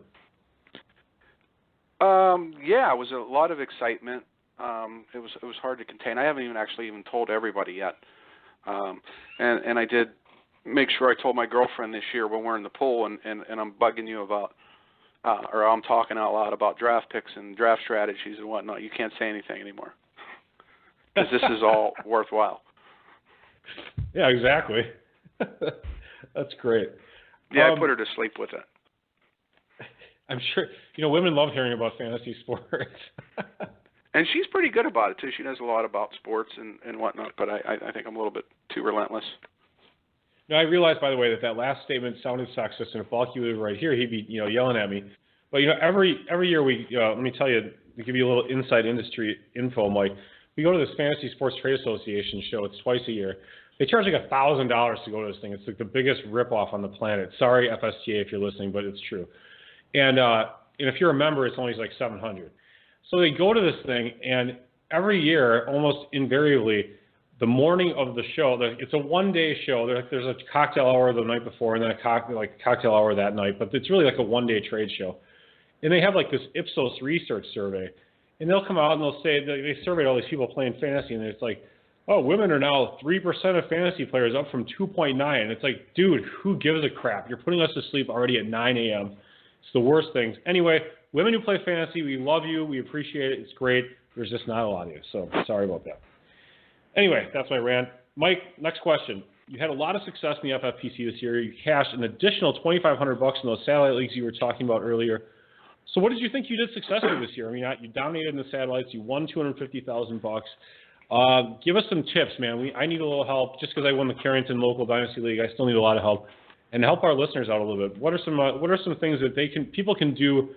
Yeah, it was a lot of excitement. It was hard to contain. I haven't even told everybody yet. And I did make sure I told my girlfriend this year when we're in the pool and I'm bugging you about, or I'm talking out loud about draft picks and draft strategies and whatnot. You can't say anything anymore, because this is all worthwhile. Yeah, exactly. That's great. Yeah, I put her to sleep with it. I'm sure, women love hearing about fantasy sports. And she's pretty good about it, too. She knows a lot about sports and whatnot, but I think I'm a little bit too relentless. No, I realize, by the way, that last statement sounded sexist, and if Balky was right here, he'd be, yelling at me. But, every year we, let me tell you, to give you a little inside industry info, Mike, we go to this Fantasy Sports Trade Association show. It's twice a year. They charge like $1,000 to go to this thing. It's like the biggest ripoff on the planet. Sorry, FSTA, if you're listening, but it's true. And if you're a member, it's only like $700. So they go to this thing, and every year, almost invariably, the morning of the show, it's a one-day show. There's a cocktail hour the night before, and then a cocktail hour that night. But it's really like a one-day trade show. And they have like this Ipsos research survey, and they'll come out and they'll say they surveyed all these people playing fantasy, and it's like, oh, women are now 3% of fantasy players, up from 2.9. And it's like, dude, who gives a crap? You're putting us to sleep already at 9 a.m. It's the worst things. Anyway, women who play fantasy, we love you. We appreciate it. It's great. There's just not a lot of you. So sorry about that. Anyway, that's my rant. Mike, next question. You had a lot of success in the FFPC this year. You cashed an additional $2,500 in those satellite leagues you were talking about earlier. So what did you think you did successfully this year? I mean, you dominated in the satellites. You won $250,000. Give us some tips, man. I need a little help. Just because I won the Carrington Local Dynasty League, I still need a lot of help. And help our listeners out a little bit. What are some things that people can do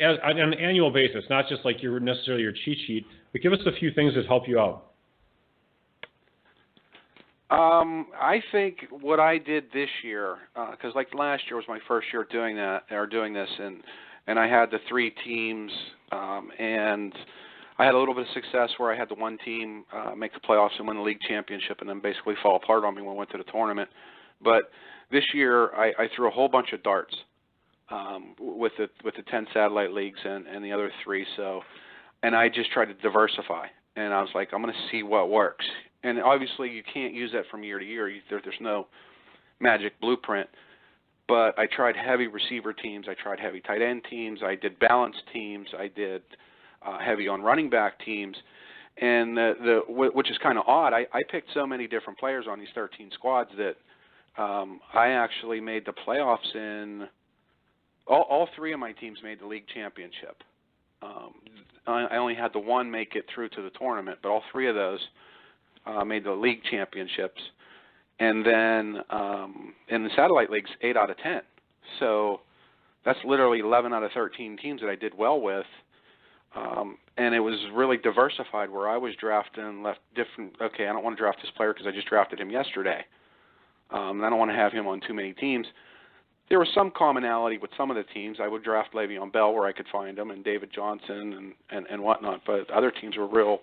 on an annual basis, not just like necessarily your cheat sheet, but give us a few things that help you out. I think what I did this year, because like last year was my first year doing this, and I had the three teams, and I had a little bit of success where I had the one team make the playoffs and win the league championship, and then basically fall apart on me when we went to the tournament. But this year I threw a whole bunch of darts with the 10 satellite leagues and the other three. So, and I just tried to diversify, and I was like, I'm going to see what works. And obviously, you can't use that from year to year. There's no magic blueprint. But I tried heavy receiver teams. I tried heavy tight end teams. I did balanced teams. I did heavy on running back teams. And which is kind of odd. I picked so many different players on these 13 squads that I actually made the playoffs in all three of my teams made the league championship. I only had the one make it through to the tournament, but all three of those made the league championships. And then in the satellite leagues, 8 out of 10. So that's literally 11 out of 13 teams that I did well with. And it was really diversified where I was drafting and left different, okay, I don't want to draft this player because I just drafted him yesterday. And I don't want to have him on too many teams. There was some commonality with some of the teams. I would draft Le'Veon Bell where I could find him and David Johnson and whatnot. But other teams were real,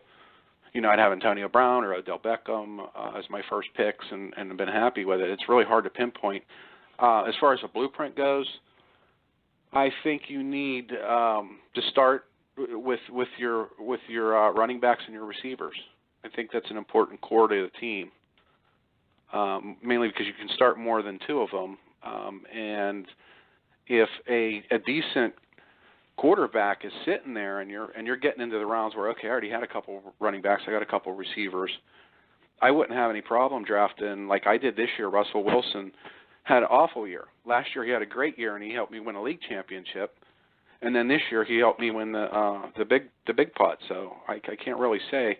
I'd have Antonio Brown or Odell Beckham as my first picks and I've been happy with it. It's really hard to pinpoint. As far as the blueprint goes, I think you need to start with your running backs and your receivers. I think that's an important core to the team, mainly because you can start more than 2 of them. And if a decent quarterback is sitting there and you're getting into the rounds where, okay, I already had a couple running backs, I got a couple receivers, I wouldn't have any problem drafting like I did this year. Russell Wilson had an awful year. Last year he had a great year and he helped me win a league championship. And then this year he helped me win the big pot. So I can't really say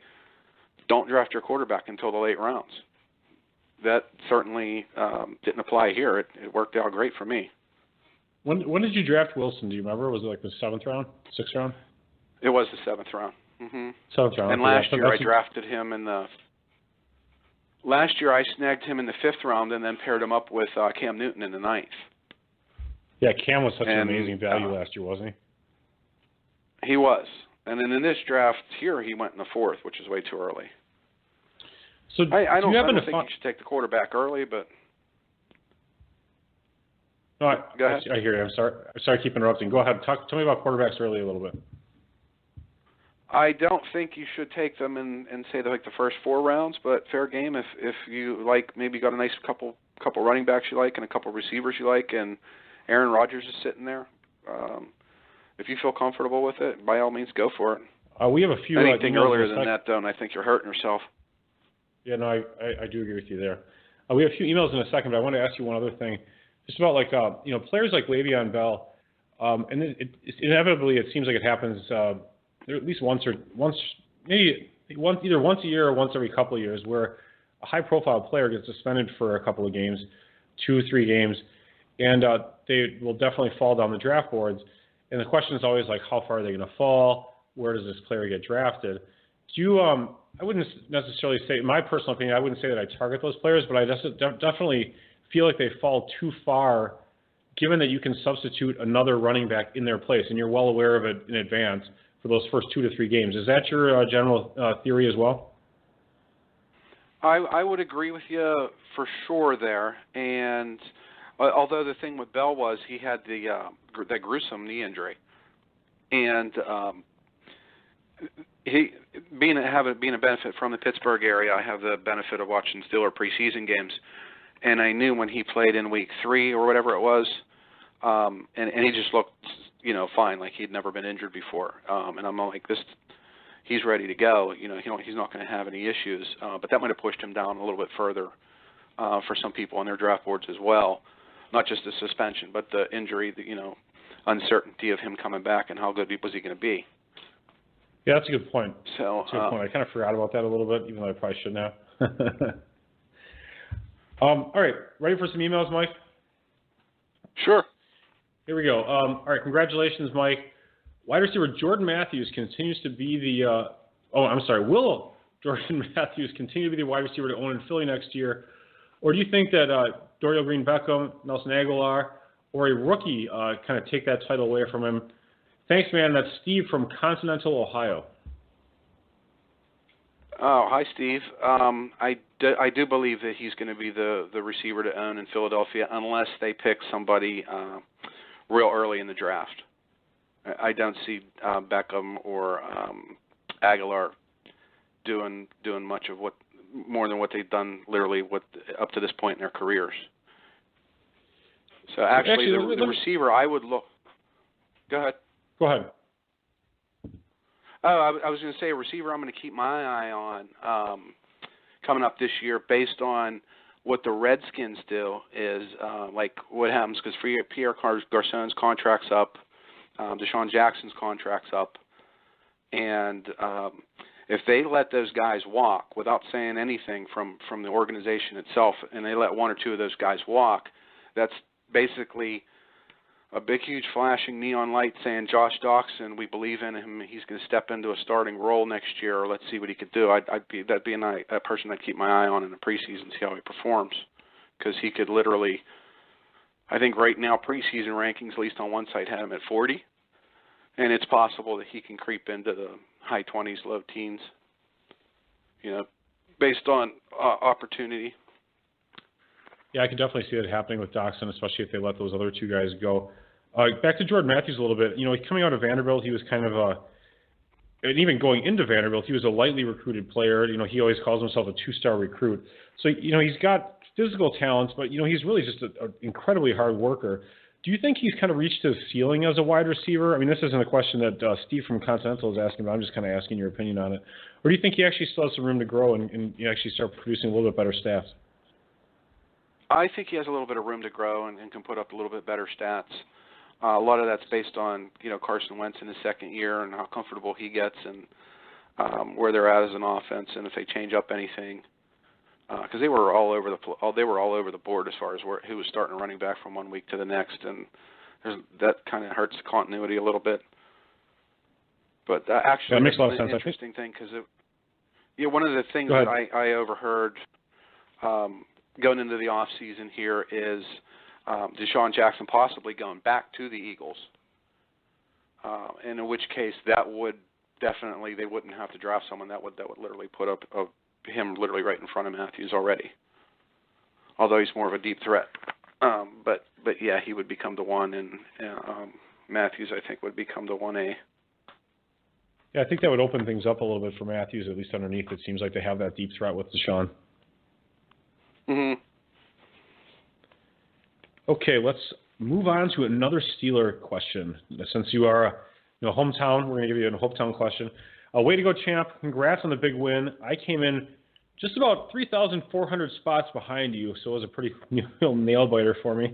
don't draft your quarterback until the late rounds. That certainly didn't apply here. It worked out great for me. When did you draft Wilson? Do you remember? Was it like the 7th round, 6th round? It was the 7th round. Mm-hmm. 7th round. And last year I drafted him in the. Last year I snagged him in the 5th round and then paired him up with Cam Newton in the 9th. Yeah, Cam was such an amazing value last year, wasn't he? He was. And then in this draft here, he went in the 4th, which is way too early. So I don't think you should take the quarterback early, but... No, Go ahead. I hear you. I'm sorry to keep interrupting. Go ahead. Tell me about quarterbacks early a little bit. I don't think you should take them in say like the first 4 rounds, but fair game if you like, maybe got a nice couple running backs you like and a couple receivers you like, and Aaron Rodgers is sitting there. If you feel comfortable with it, by all means, go for it. We have a few. Anything earlier than that, though, and I think you're hurting yourself. Yeah, no, I do agree with you there. We have a few emails in a second, but I want to ask you one other thing, just about like players like Le'Veon Bell, and inevitably it seems like it happens at least either once a year or once every couple of years, where a high-profile player gets suspended for a couple of games, 2 or 3 games, and they will definitely fall down the draft boards. And the question is always like, how far are they going to fall? Where does this player get drafted? Do you? I wouldn't necessarily say, in my personal opinion, I wouldn't say that I target those players, but I definitely feel like they fall too far, given that you can substitute another running back in their place, and you're well aware of it in advance for those first 2 to 3 games. Is that your general theory as well? I would agree with you for sure there. And although the thing with Bell was he had that gruesome knee injury, and he being a benefit from the Pittsburgh area, I have the benefit of watching Steeler preseason games, and I knew when he played in week 3 or whatever it was, and he just looked, fine, like he'd never been injured before, and I'm like, he's ready to go. He's not going to have any issues, but that might have pushed him down a little bit further for some people on their draft boards as well. Not just the suspension, but the injury, the uncertainty of him coming back and how good was he going to be. Yeah, that's a good point. So, that's a good point. I kind of forgot about that a little bit, even though I probably shouldn't have. All right, ready for some emails, Mike? Sure. Here we go. All right, congratulations, Mike. Wide receiver Jordan Matthews continues to be will Jordan Matthews continue to be the wide receiver to own in Philly next year? Or do you think that Dorial Green-Beckham, Nelson Aguilar, or a rookie kind of take that title away from him? Thanks, man. That's Steve from Continental, Ohio. Oh, hi, Steve. I do believe that he's going to be the receiver to own in Philadelphia unless they pick somebody real early in the draft. I don't see Beckham or Aguilar doing much of more than what they've done literally up to this point in their careers. So actually the receiver I would look. Go ahead. Go ahead. Oh, I was going to say a receiver I'm going to keep my eye on coming up this year based on what the Redskins do is like what happens because Pierre Garçon's contract's up, Deshaun Jackson's contract's up, and If they let those guys walk without saying anything from the organization itself, and they let one or two of those guys walk, that's basically a big, huge flashing neon light saying, Josh Doxson, we believe in him. He's going to step into a starting role next year, or let's see what he could do. That'd be a person I'd keep my eye on in the preseason, see how he performs, because he could literally, I think right now preseason rankings, at least on one site, had him at 40, and it's possible that he can creep into the high 20s, low teens, based on opportunity. Yeah, I can definitely see that happening with Doxson, especially if they let those other two guys go. Back to Jordan Matthews a little bit. Coming out of Vanderbilt, he was kind of and even going into Vanderbilt, he was a lightly recruited player. He always calls himself a 2-star recruit. So, he's got physical talents, but, he's really just an incredibly hard worker. Do you think he's kind of reached his ceiling as a wide receiver? I mean, this isn't a question that Steve from Continental is asking, but I'm just kind of asking your opinion on it. Or do you think he actually still has some room to grow and actually start producing a little bit better stats? I think he has a little bit of room to grow and can put up a little bit better stats. A lot of that's based on, Carson Wentz in his second year and how comfortable he gets and where they're at as an offense, and if they change up anything. Because they were all over the board as far as who was starting running back from one week to the next, and that kind of hurts the continuity a little bit. But actually, that makes a lot of sense. An interesting thing, because one of the things that I overheard going into the off season here is Deshaun Jackson possibly going back to the Eagles, and in which case that would definitely, they wouldn't have to draft someone that would literally put up him literally right in front of Matthews already. Although he's more of a deep threat, but yeah, he would become the one, and Matthews I think would become the 1A. Yeah, I think that would open things up a little bit for Matthews, at least underneath. It seems like they have that deep threat with Deshaun. Mm-hmm. Okay, let's move on to another Steeler question. Since you are hometown, we're going to give you a hometown question. Way to go, champ. Congrats on the big win. I came in just about 3,400 spots behind you, so it was a pretty nail-biter for me.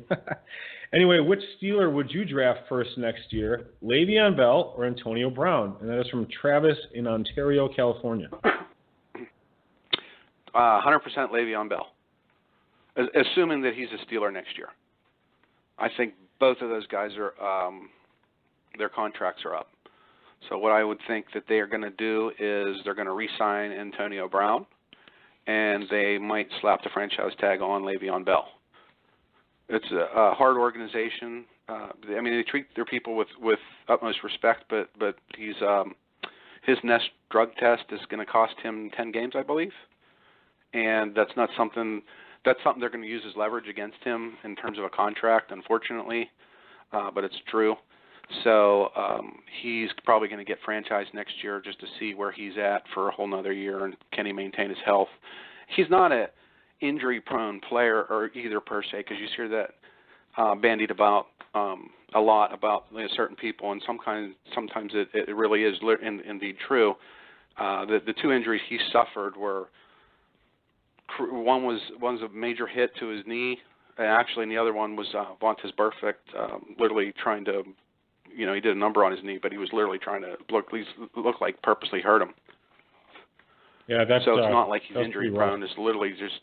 Anyway, which Steeler would you draft first next year, Le'Veon Bell or Antonio Brown? And that is from Travis in Ontario, California. 100% Le'Veon Bell, assuming that he's a Steeler next year. I think both of those guys are their contracts are up. So what I would think that they are going to do is they're going to re-sign Antonio Brown, and they might slap the franchise tag on Le'Veon Bell. It's a hard organization. They treat their people with utmost respect, but he's his next drug test is going to cost him 10 games, I believe, and that's not something. That's something they're going to use as leverage against him in terms of a contract, unfortunately, but it's true. So he's probably going to get franchised next year just to see where he's at for a whole nother year, and can he maintain his health. He's not a injury-prone player or either per se, because you hear that bandied about a lot about certain people, and sometimes it really is indeed true. The two injuries he suffered were one's a major hit to his knee, and the other one was Vontaze Burfict literally trying to. He did a number on his knee, but he was literally trying to look like purposely hurt him. Yeah, that's so it's not like he's injury prone. It's literally just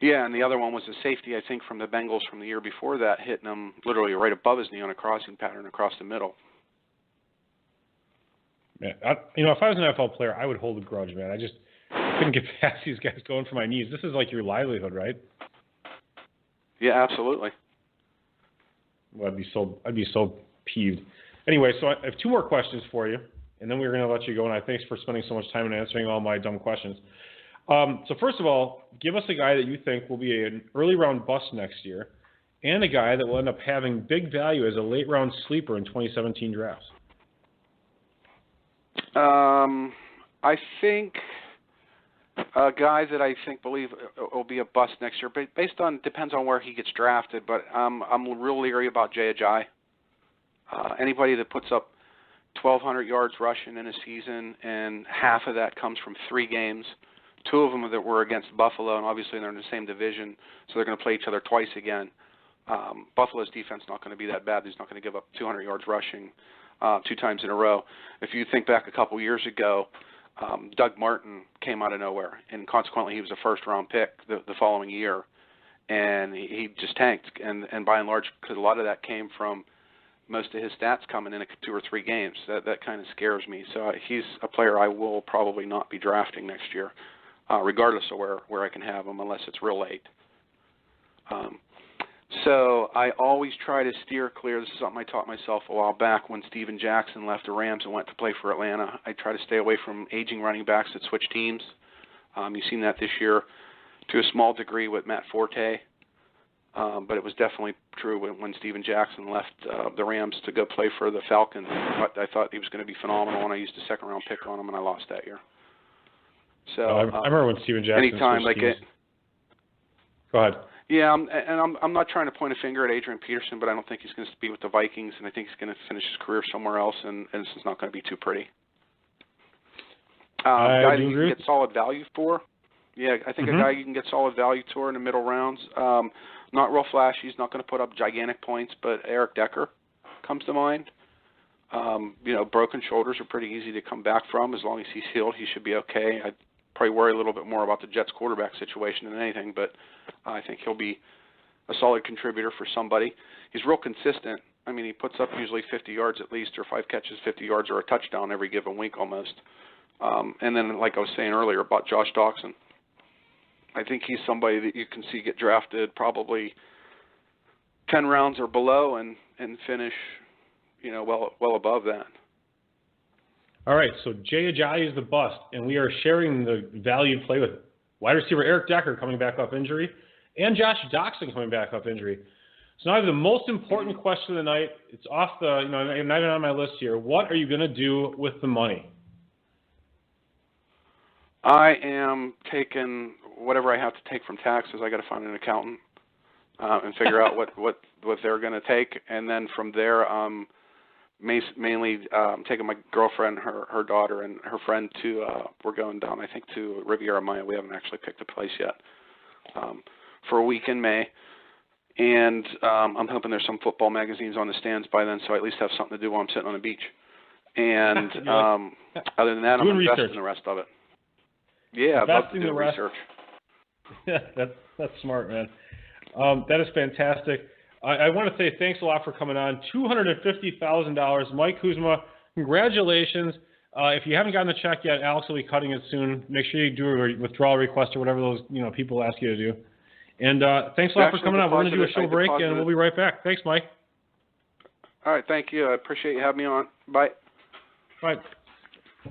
and the other one was a safety, I think, from the Bengals from the year before that, hitting him literally right above his knee on a crossing pattern across the middle. Yeah, if I was an NFL player, I would hold a grudge, man. I couldn't get past these guys going for my knees. This is like your livelihood, right? Yeah, absolutely. Well, I'd be so peeved. Anyway, so I have two more questions for you, and then we're going to let you go. And thanks for spending so much time and answering all my dumb questions. So first of all, give us a guy that you think will be an early round bust next year, and a guy that will end up having big value as a late round sleeper in 2017 drafts. I think a guy that I believe will be a bust next year, depends on where he gets drafted. But I'm real leery about Jay Ajayi. Anybody that puts up 1,200 yards rushing in a season, and half of that comes from 3 games, 2 of them that were against Buffalo, and obviously they're in the same division, so they're going to play each other twice again. Buffalo's defense is not going to be that bad. He's not going to give up 200 yards rushing 2 times in a row. If you think back a couple years ago, Doug Martin came out of nowhere, and consequently he was a first-round pick the following year, and he just tanked. And by and large, because a lot of that came from most of his stats coming in 2 or 3 games. That kind of scares me. So he's a player I will probably not be drafting next year, regardless of where I can have him, unless it's real late. So I always try to steer clear. This is something I taught myself a while back when Steven Jackson left the Rams and went to play for Atlanta. I try to stay away from aging running backs that switch teams. You've seen that this year to a small degree with Matt Forte, but it was definitely true when Steven Jackson left the Rams to go play for the Falcons. I thought he was going to be phenomenal, and I used a 2nd-round pick on him, and I lost that year. So I remember when Steven Jackson anytime like it. Go ahead. Yeah, I'm not trying to point a finger at Adrian Peterson, but I don't think he's going to be with the Vikings, and I think he's going to finish his career somewhere else, and it's not going to be too pretty. Guy that you can get solid value for. Yeah, I think a guy you can get solid value for in the middle rounds. Not real flashy. He's not going to put up gigantic points, but Eric Decker comes to mind. Broken shoulders are pretty easy to come back from. As long as he's healed, he should be okay. I'd probably worry a little bit more about the Jets quarterback situation than anything, but I think he'll be a solid contributor for somebody. He's real consistent. I mean, he puts up usually 50 yards at least, or 5 catches, 50 yards, or a touchdown every given week almost. And then, like I was saying earlier about Josh Doxson, I think he's somebody that you can see get drafted probably 10 rounds or below and finish, well above that. All right, so Jay Ajayi is the bust, and we are sharing the valued play with wide receiver Eric Decker coming back off injury and Josh Doxson coming back off injury. So now I have the most important question of the night. It's off the, not even on my list here. What are you going to do with the money? I am taking whatever I have to take from taxes. I got to find an accountant and figure out what they're going to take, and then from there, mainly taking my girlfriend, her daughter, and her friend to. We're going down, I think, to Riviera Maya. We haven't actually picked a place yet for a week in May, and I'm hoping there's some football magazines on the stands by then, so I at least have something to do while I'm sitting on the beach. And other than that, I'm investing the rest of it. Yeah, I'd love to do the research. That's smart, man. That is fantastic. I want to say thanks a lot for coming on. $250,000. Mike Kuzma, congratulations. If you haven't gotten the check yet, Alex will be cutting it soon. Make sure you do a withdrawal request or whatever those people ask you to do. And thanks a lot for coming on. We're going to do a show break, and we'll be right back. Thanks, Mike. All right, thank you. I appreciate you having me on. Bye. Bye.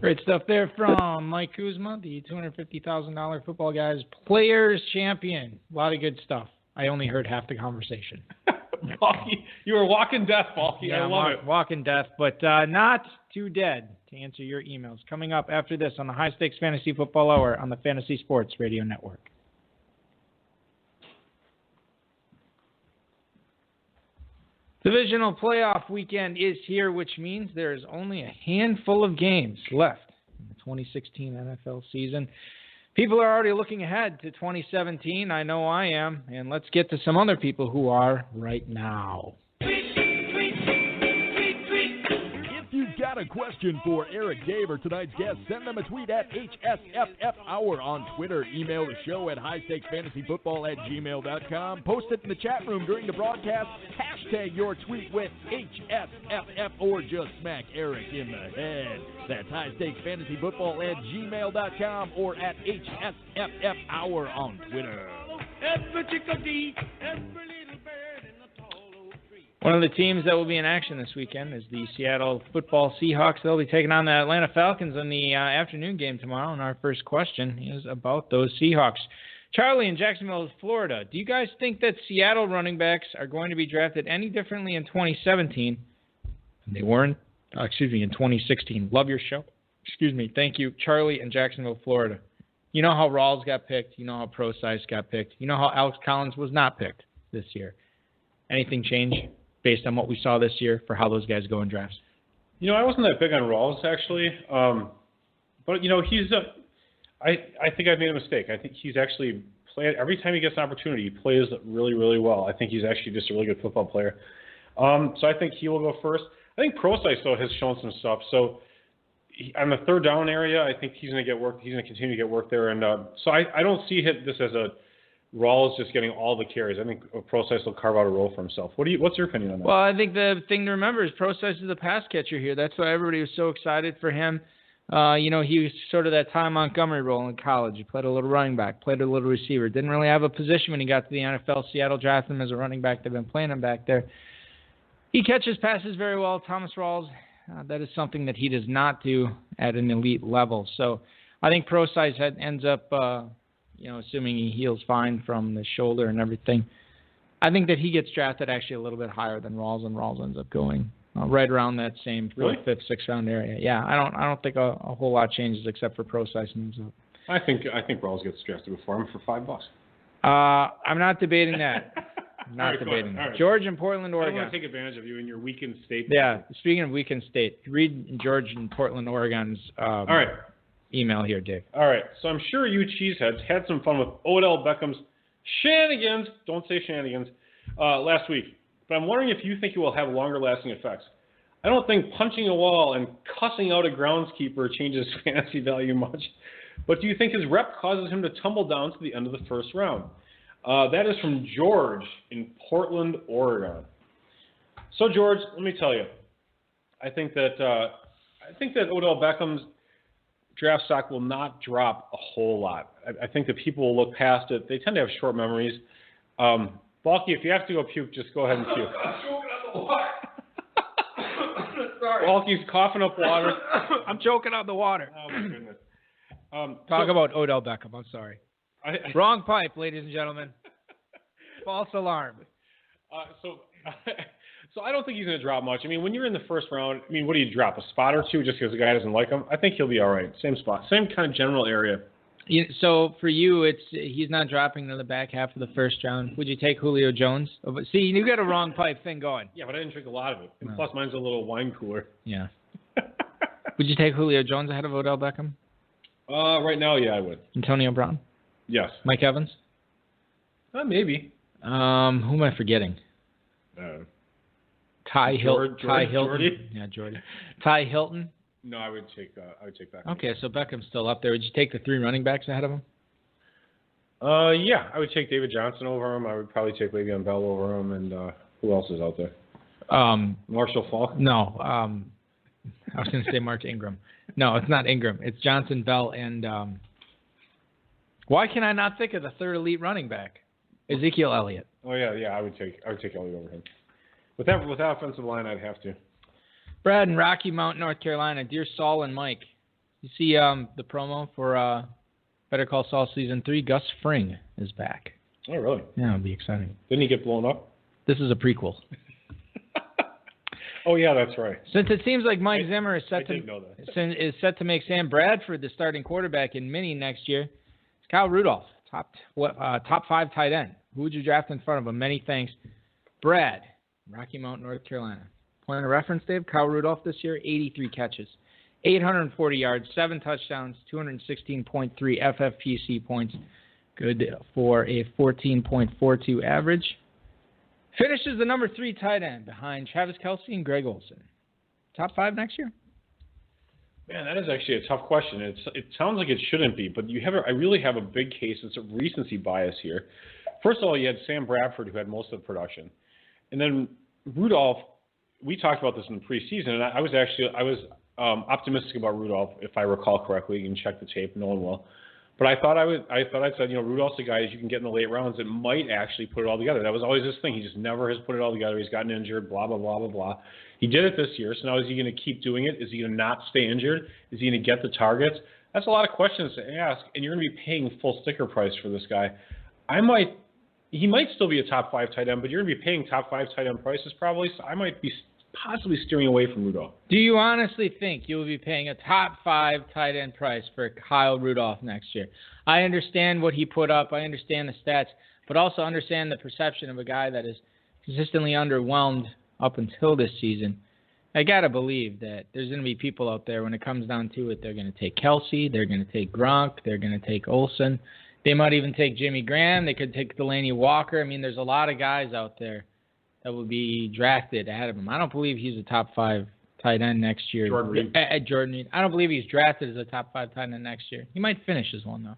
Great stuff there from Mike Kuzma, the $250,000 Football Guys Players Champion. A lot of good stuff. I only heard half the conversation. Balky, you were walking death, Balky. Yeah, I love it. Walking death, but not too dead. To answer your emails, coming up after this on the High Stakes Fantasy Football Hour on the Fantasy Sports Radio Network. Divisional playoff weekend is here, which means there's only a handful of games left in the 2016 NFL season. People are already looking ahead to 2017. I know I am. And let's get to some other people who are right now. If you've got a question for Eric Dave or tonight's guest, send them a tweet at HSFF Hour on Twitter. Email the show at highstakesfantasyfootball@gmail.com. Post it in the chat room during the broadcast. Hashtag your tweet with HSFF or just smack Eric in the head. That's highstakesfantasyfootball@gmail.com or at HSFF Hour on Twitter. One of the teams that will be in action this weekend is the Seattle Football Seahawks. They'll be taking on the Atlanta Falcons in the afternoon game tomorrow. And our first question is about those Seahawks. Charlie in Jacksonville, Florida. Do you guys think that Seattle running backs are going to be drafted any differently in 2017 than they were in 2016? Love your show. Thank you, Charlie in Jacksonville, Florida. You know how Rawls got picked. You know how Pro Size got picked. You know how Alex Collins was not picked this year. Anything change based on what we saw this year for how those guys go in drafts? I wasn't that big on Rawls, actually. But, he's I think I made a mistake. I think he's actually played every time he gets an opportunity, he plays really, really well. I think he's actually just a really good football player. So I think he will go first. I think Pro Size, though, has shown some stuff. So, on the third down area, I think he's going to get work. He's going to continue to get work there, and so I don't see this as a Rawls just getting all the carries. I think Procise will carve out a role for himself. What's your opinion on that? Well, I think the thing to remember is Procise is a pass catcher here. That's why everybody was so excited for him. He was sort of that Ty Montgomery role in college. He played a little running back, played a little receiver. Didn't really have a position when he got to the NFL. Seattle drafted him as a running back. They've been playing him back there. He catches passes very well. Thomas Rawls, that is something that he does not do at an elite level. So I think Procise ends up, assuming he heals fine from the shoulder and everything, I think that he gets drafted actually a little bit higher than Rawls, and Rawls ends up going right around that same fourth, fifth, sixth round area. Yeah, I don't think a whole lot changes except for Procise moves up. I think Rawls gets drafted before him for $5. I'm not debating that. I'm not debating that. Right. George in Portland, Oregon. I want to take advantage of you in your weekend state. Yeah, speaking of weekend state, read George in Portland, Oregon's all right. email here, Dave. All right, so I'm sure you cheeseheads had some fun with Odell Beckham's shenanigans, don't say shenanigans, last week. But I'm wondering if you think it will have longer-lasting effects. I don't think punching a wall and cussing out a groundskeeper changes fantasy value much. But do you think his rep causes him to tumble down to the end of the first round? That is from George in Portland, Oregon. So, George, let me tell you, I think that Odell Beckham's draft stock will not drop a whole lot. I think that people will look past it. They tend to have short memories. Balky, if you have to go puke, just go ahead and puke. I'm choking on the water. Sorry. Balky's coughing up water. I'm choking on the water. Oh, my goodness. Talk about Odell Beckham. I'm sorry. Wrong pipe, ladies and gentlemen. False alarm. So I don't think he's going to drop much. I mean, when you're in the first round, what do you drop? A spot or two just because the guy doesn't like him? I think he'll be all right. Same spot. Same kind of general area. So for you, he's not dropping to the back half of the first round. Would you take Julio Jones? See, you got a wrong pipe thing going. Yeah, but I didn't drink a lot of it. And plus, mine's a little wine cooler. Yeah. Would you take Julio Jones ahead of Odell Beckham? Right now, yeah, I would. Antonio Brown? Yes. Mike Evans? Maybe. Who am I forgetting? Ty Hilton. Jordy? Yeah, Jordy. Ty Hilton? No, I would take Beckham. Okay, so Beckham's still up there. Would you take the three running backs ahead of him? Yeah, I would take David Johnson over him. I would probably take Le'Veon Bell over him. And who else is out there? Marshall Faulk? No. I was going to say Mark Ingram. No, it's not Ingram. It's Johnson, Bell, and why can I not think of the third elite running back? Ezekiel Elliott. Oh yeah. I would take Elliott over him. With that offensive line, I'd have to. Brad in Rocky Mount, North Carolina. Dear Saul and Mike, you see the promo for Better Call Saul Season 3? Gus Fring is back. Oh, really? Yeah, it'll be exciting. Didn't he get blown up? This is a prequel. Oh, yeah, that's right. Since it seems like Mike Zimmer is set to make Sam Bradford the starting quarterback in Mini next year, it's Kyle Rudolph, top 5 tight end. Who would you draft in front of him? Many thanks. Brad, Rocky Mount, North Carolina. Point of reference, Dave, Kyle Rudolph this year, 83 catches, 840 yards, 7 touchdowns, 216.3 FFPC points. Good for a 14.42 average. Finishes the number 3 tight end behind Travis Kelce and Greg Olsen. Top 5 next year? Man, that is actually a tough question. It sounds like it shouldn't be, but I really have a big case. It's a recency bias here. First of all, you had Sam Bradford, who had most of the production. And then Rudolph, we talked about this in the preseason, and I was optimistic about Rudolph, if I recall correctly. You can check the tape. No one will. But I said, Rudolph's the guy you can get in the late rounds that might actually put it all together. That was always his thing. He just never has put it all together. He's gotten injured, blah, blah, blah, blah, blah. He did it this year, so now is he going to keep doing it? Is he going to not stay injured? Is he going to get the targets? That's a lot of questions to ask, and you're going to be paying full sticker price for this guy. He might still be a top 5 tight end, but you're going to be paying top 5 tight end prices probably, so I might be possibly steering away from Rudolph. Do you honestly think you will be paying a top 5 tight end price for Kyle Rudolph next year? I understand what he put up. I understand the stats, but also understand the perception of a guy that is consistently underwhelmed up until this season. I got to believe that there's going to be people out there when it comes down to it. They're going to take Kelce. They're going to take Gronk. They're going to take Olsen. They might even take Jimmy Graham. They could take Delaney Walker. I mean, there's a lot of guys out there that will be drafted ahead of him. I don't believe he's a top 5 tight end next year. Jordan Reed. Jordan Reed. I don't believe he's drafted as a top 5 tight end next year. He might finish as one, though.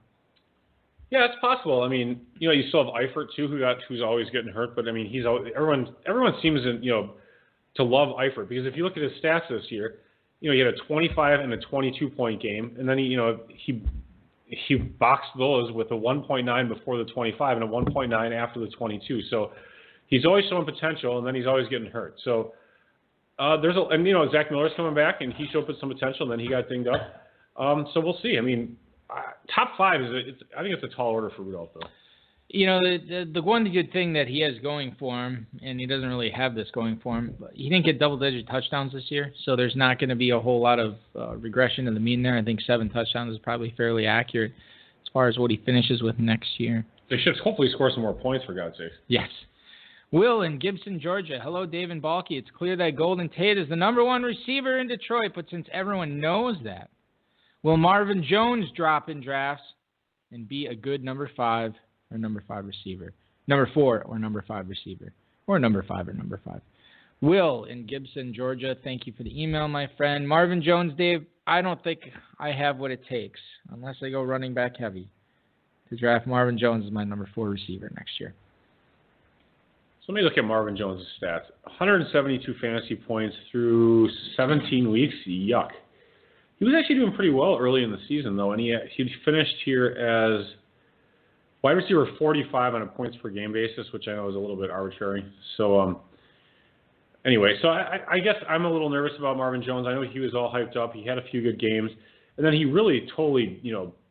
Yeah, it's possible. I mean, you still have Eifert too, who's always getting hurt. But I mean, everyone seems to love Eifert, because if you look at his stats this year, he had a 25 and a 22-point game, and then he boxed those with a 1.9 before the 25 and a 1.9 after the 22. So he's always showing potential, and then he's always getting hurt. So Zach Miller's coming back, and he showed some potential, and then he got dinged up. So we'll see. I mean, top 5 I think it's a tall order for Rudolph, though. The one good thing that he has going for him, and he doesn't really have this going for him, he didn't get double-digit touchdowns this year, so there's not going to be a whole lot of regression to the mean there. I think 7 touchdowns is probably fairly accurate as far as what he finishes with next year. They should hopefully score some more points, for God's sake. Yes. Will in Gibson, Georgia. Hello, Dave and Balky. It's clear that Golden Tate is the number 1 receiver in Detroit, but since everyone knows that, will Marvin Jones drop in drafts and be a good number 5 or number 5 receiver? Number 4 or number 5 receiver? Or number 5 or number 5? Will in Gibson, Georgia. Thank you for the email, my friend. Marvin Jones, Dave, I don't think I have what it takes, unless I go running back heavy, to draft Marvin Jones as my number 4 receiver next year. So let me look at Marvin Jones' stats. 172 fantasy points through 17 weeks. Yuck. He was actually doing pretty well early in the season, though, and he finished here as wide receiver 45 on a points per game basis, which I know is a little bit arbitrary. So anyway, so I guess I'm a little nervous about Marvin Jones. I know he was all hyped up. He had a few good games, and then he really totally,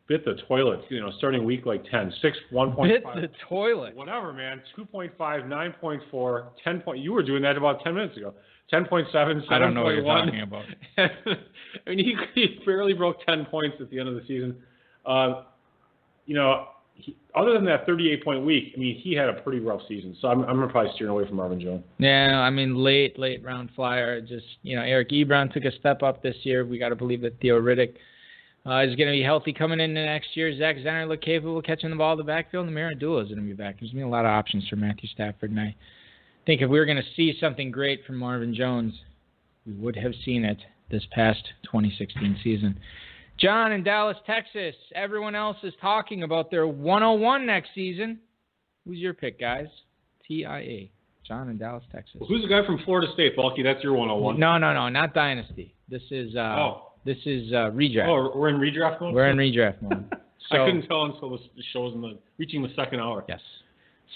bit the toilet, starting week like 10, 6, 1.5. Bit the toilet. Whatever, man. 2.5, 9.4, 10 point. You were doing that about 10 minutes ago. 10.7, 7.1. I don't know what you're talking about. I mean, he barely broke 10 points at the end of the season. Other than that 38-point week, I mean, he had a pretty rough season. So I'm going to probably steer away from Marvin Jones. Yeah, I mean, late round flyer. Just, Eric Ebron took a step up this year. We got to believe that Theo Riddick is going to be healthy coming into next year. Zach Zenner looked capable of catching the ball in the backfield, and Maradula is going to be back. There's going to be a lot of options for Matthew Stafford, and I think if we were going to see something great from Marvin Jones, we would have seen it this past 2016 season. John in Dallas, Texas. Everyone else is talking about their 101 next season. Who's your pick, guys? TIA. John in Dallas, Texas. Well, who's the guy from Florida State, Bulky? That's your 101. No, not Dynasty. This is This is redraft. Oh, we're in redraft mode? We're in redraft mode. So, I couldn't tell until the show's reaching the second hour. Yes.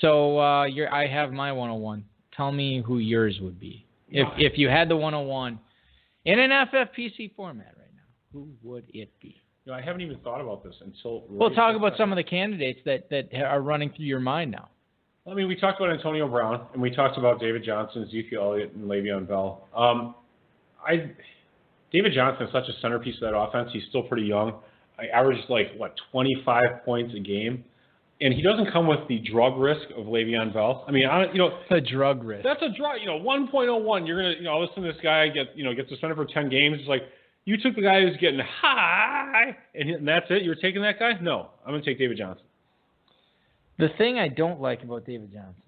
So I have my 101. Tell me who yours would be. If you had the 101 in an FFPC format right now, who would it be? I haven't even thought about this until... We'll talk about some of the candidates that are running through your mind now. I mean, we talked about Antonio Brown, and we talked about David Johnson, Ezekiel Elliott, and Le'Veon Bell. David Johnson is such a centerpiece of that offense. He's still pretty young. I averaged 25 points a game. And he doesn't come with the drug risk of Le'Veon Bell. I mean, a drug risk. That's a drug. 1.01. You're gonna, listen to this guy get suspended for 10 games. It's like you took the guy who's getting high, and that's it. You're taking that guy? No, I'm gonna take David Johnson. The thing I don't like about David Johnson,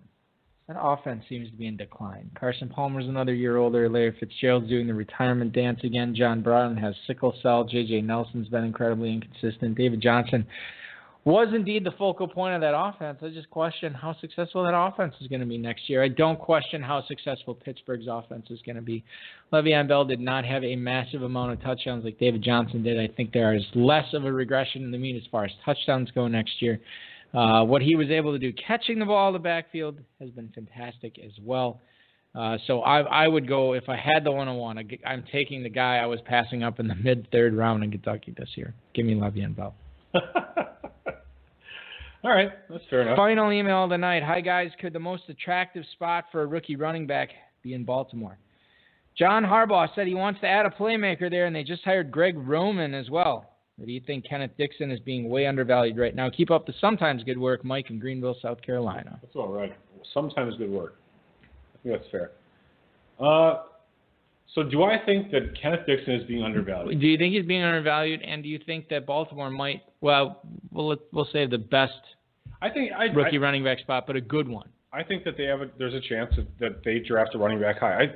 that offense seems to be in decline. Carson Palmer's another year older. Larry Fitzgerald's doing the retirement dance again. John Brown has sickle cell. J.J. Nelson's been incredibly inconsistent. David Johnson was indeed the focal point of that offense. I just question how successful that offense is going to be next year. I don't question how successful Pittsburgh's offense is going to be. Le'Veon Bell did not have a massive amount of touchdowns like David Johnson did. I think there is less of a regression in the mean as far as touchdowns go next year. What he was able to do catching the ball in the backfield has been fantastic as well. So I would go, if I had the 101, I'm taking the guy I was passing up in the mid-third round in Kentucky this year. Give me Le'Veon Bell. All right, that's fair enough. Final email of the night. Hi, guys. Could the most attractive spot for a rookie running back be in Baltimore? John Harbaugh said he wants to add a playmaker there, and they just hired Greg Roman as well. Or do you think Kenneth Dixon is being way undervalued right now? Keep up the sometimes good work, Mike in Greenville, South Carolina. That's all right. Sometimes good work. I think that's fair. So do I think that Kenneth Dixon is being undervalued? Do you think he's being undervalued, and do you think that Baltimore might, we'll say the best rookie running back spot, but a good one? I think that there's a chance that they draft a running back high.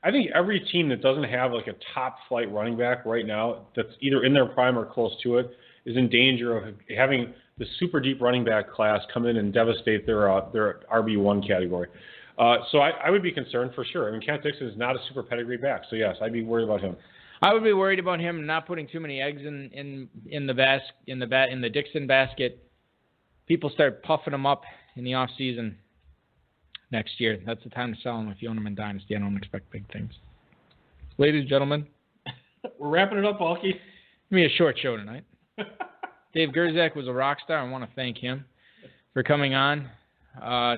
I think every team that doesn't have like a top flight running back right now that's either in their prime or close to it is in danger of having the super deep running back class come in and devastate their RB1 category. So I would be concerned for sure. I mean, Kent Dixon is not a super pedigree back, so yes, I'd be worried about him. I would be worried about him not putting too many eggs in the Dixon basket. People start puffing him up in the off season next year. That's the time to sell him if you own him in Dynasty. I don't expect big things. Ladies and gentlemen, we're wrapping it up, Balky. Give me a short show tonight. Dave Gerzak was a rock star. I want to thank him for coming on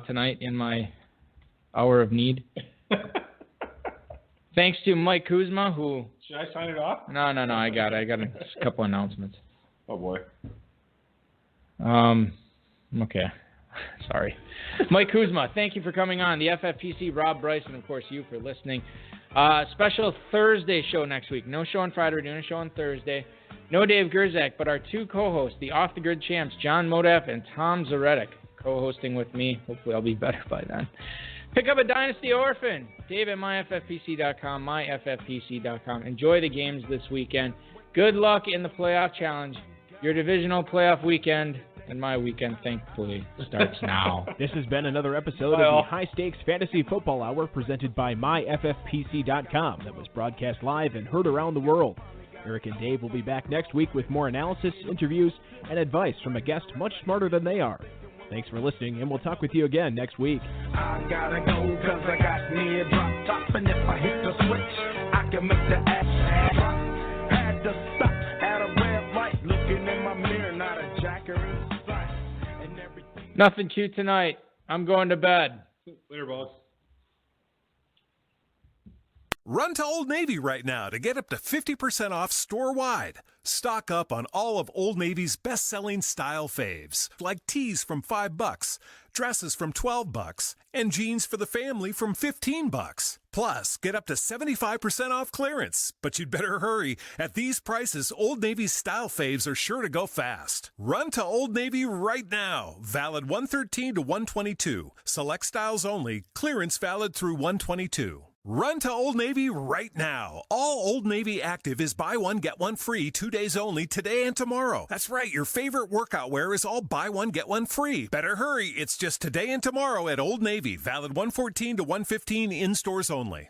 tonight in my hour of need. Thanks to Mike Kuzma, who... Should I sign it off? No. I got a couple announcements. Oh, boy. Okay. Sorry. Mike Kuzma, thank you for coming on. The FFPC, Rob Bryce, and, of course, you for listening. Special Thursday show next week. No show on Friday. We're doing a show on Thursday. No Dave Gerzak, but our two co-hosts, the off-the-grid champs, John Modaf and Tom Zaretic, co-hosting with me. Hopefully I'll be better by then. Pick up a Dynasty Orphan. Dave at myffpc.com, myffpc.com. Enjoy the games this weekend. Good luck in the playoff challenge. Your divisional playoff weekend and my weekend, thankfully, starts now. This has been another episode of the High Stakes Fantasy Football Hour presented by myffpc.com that was broadcast live and heard around the world. Eric and Dave will be back next week with more analysis, interviews, and advice from a guest much smarter than they are. Thanks for listening, and we'll talk with you again next week. I gotta go 'cause I got me a drop top, and if I hit the switch, I can make the ass drop. Had to stop at a red light, looking in my mirror, not a jacker in sight, and everything. Nothing cute tonight. I'm going to bed. Later, boss. Run to Old Navy right now to get up to 50% off store-wide. Stock up on all of Old Navy's best-selling style faves, like tees from $5, dresses from $12, and jeans for the family from $15. Plus, get up to 75% off clearance. But you'd better hurry. At these prices, Old Navy's style faves are sure to go fast. Run to Old Navy right now. Valid 113 to 122. Select styles only. Clearance valid through 122. Run to Old Navy right now. All Old Navy active is buy one, get one free 2 days only, today and tomorrow. That's right, your favorite workout wear is all buy one, get one free. Better hurry, it's just today and tomorrow at Old Navy. Valid 114 to 115 in stores only.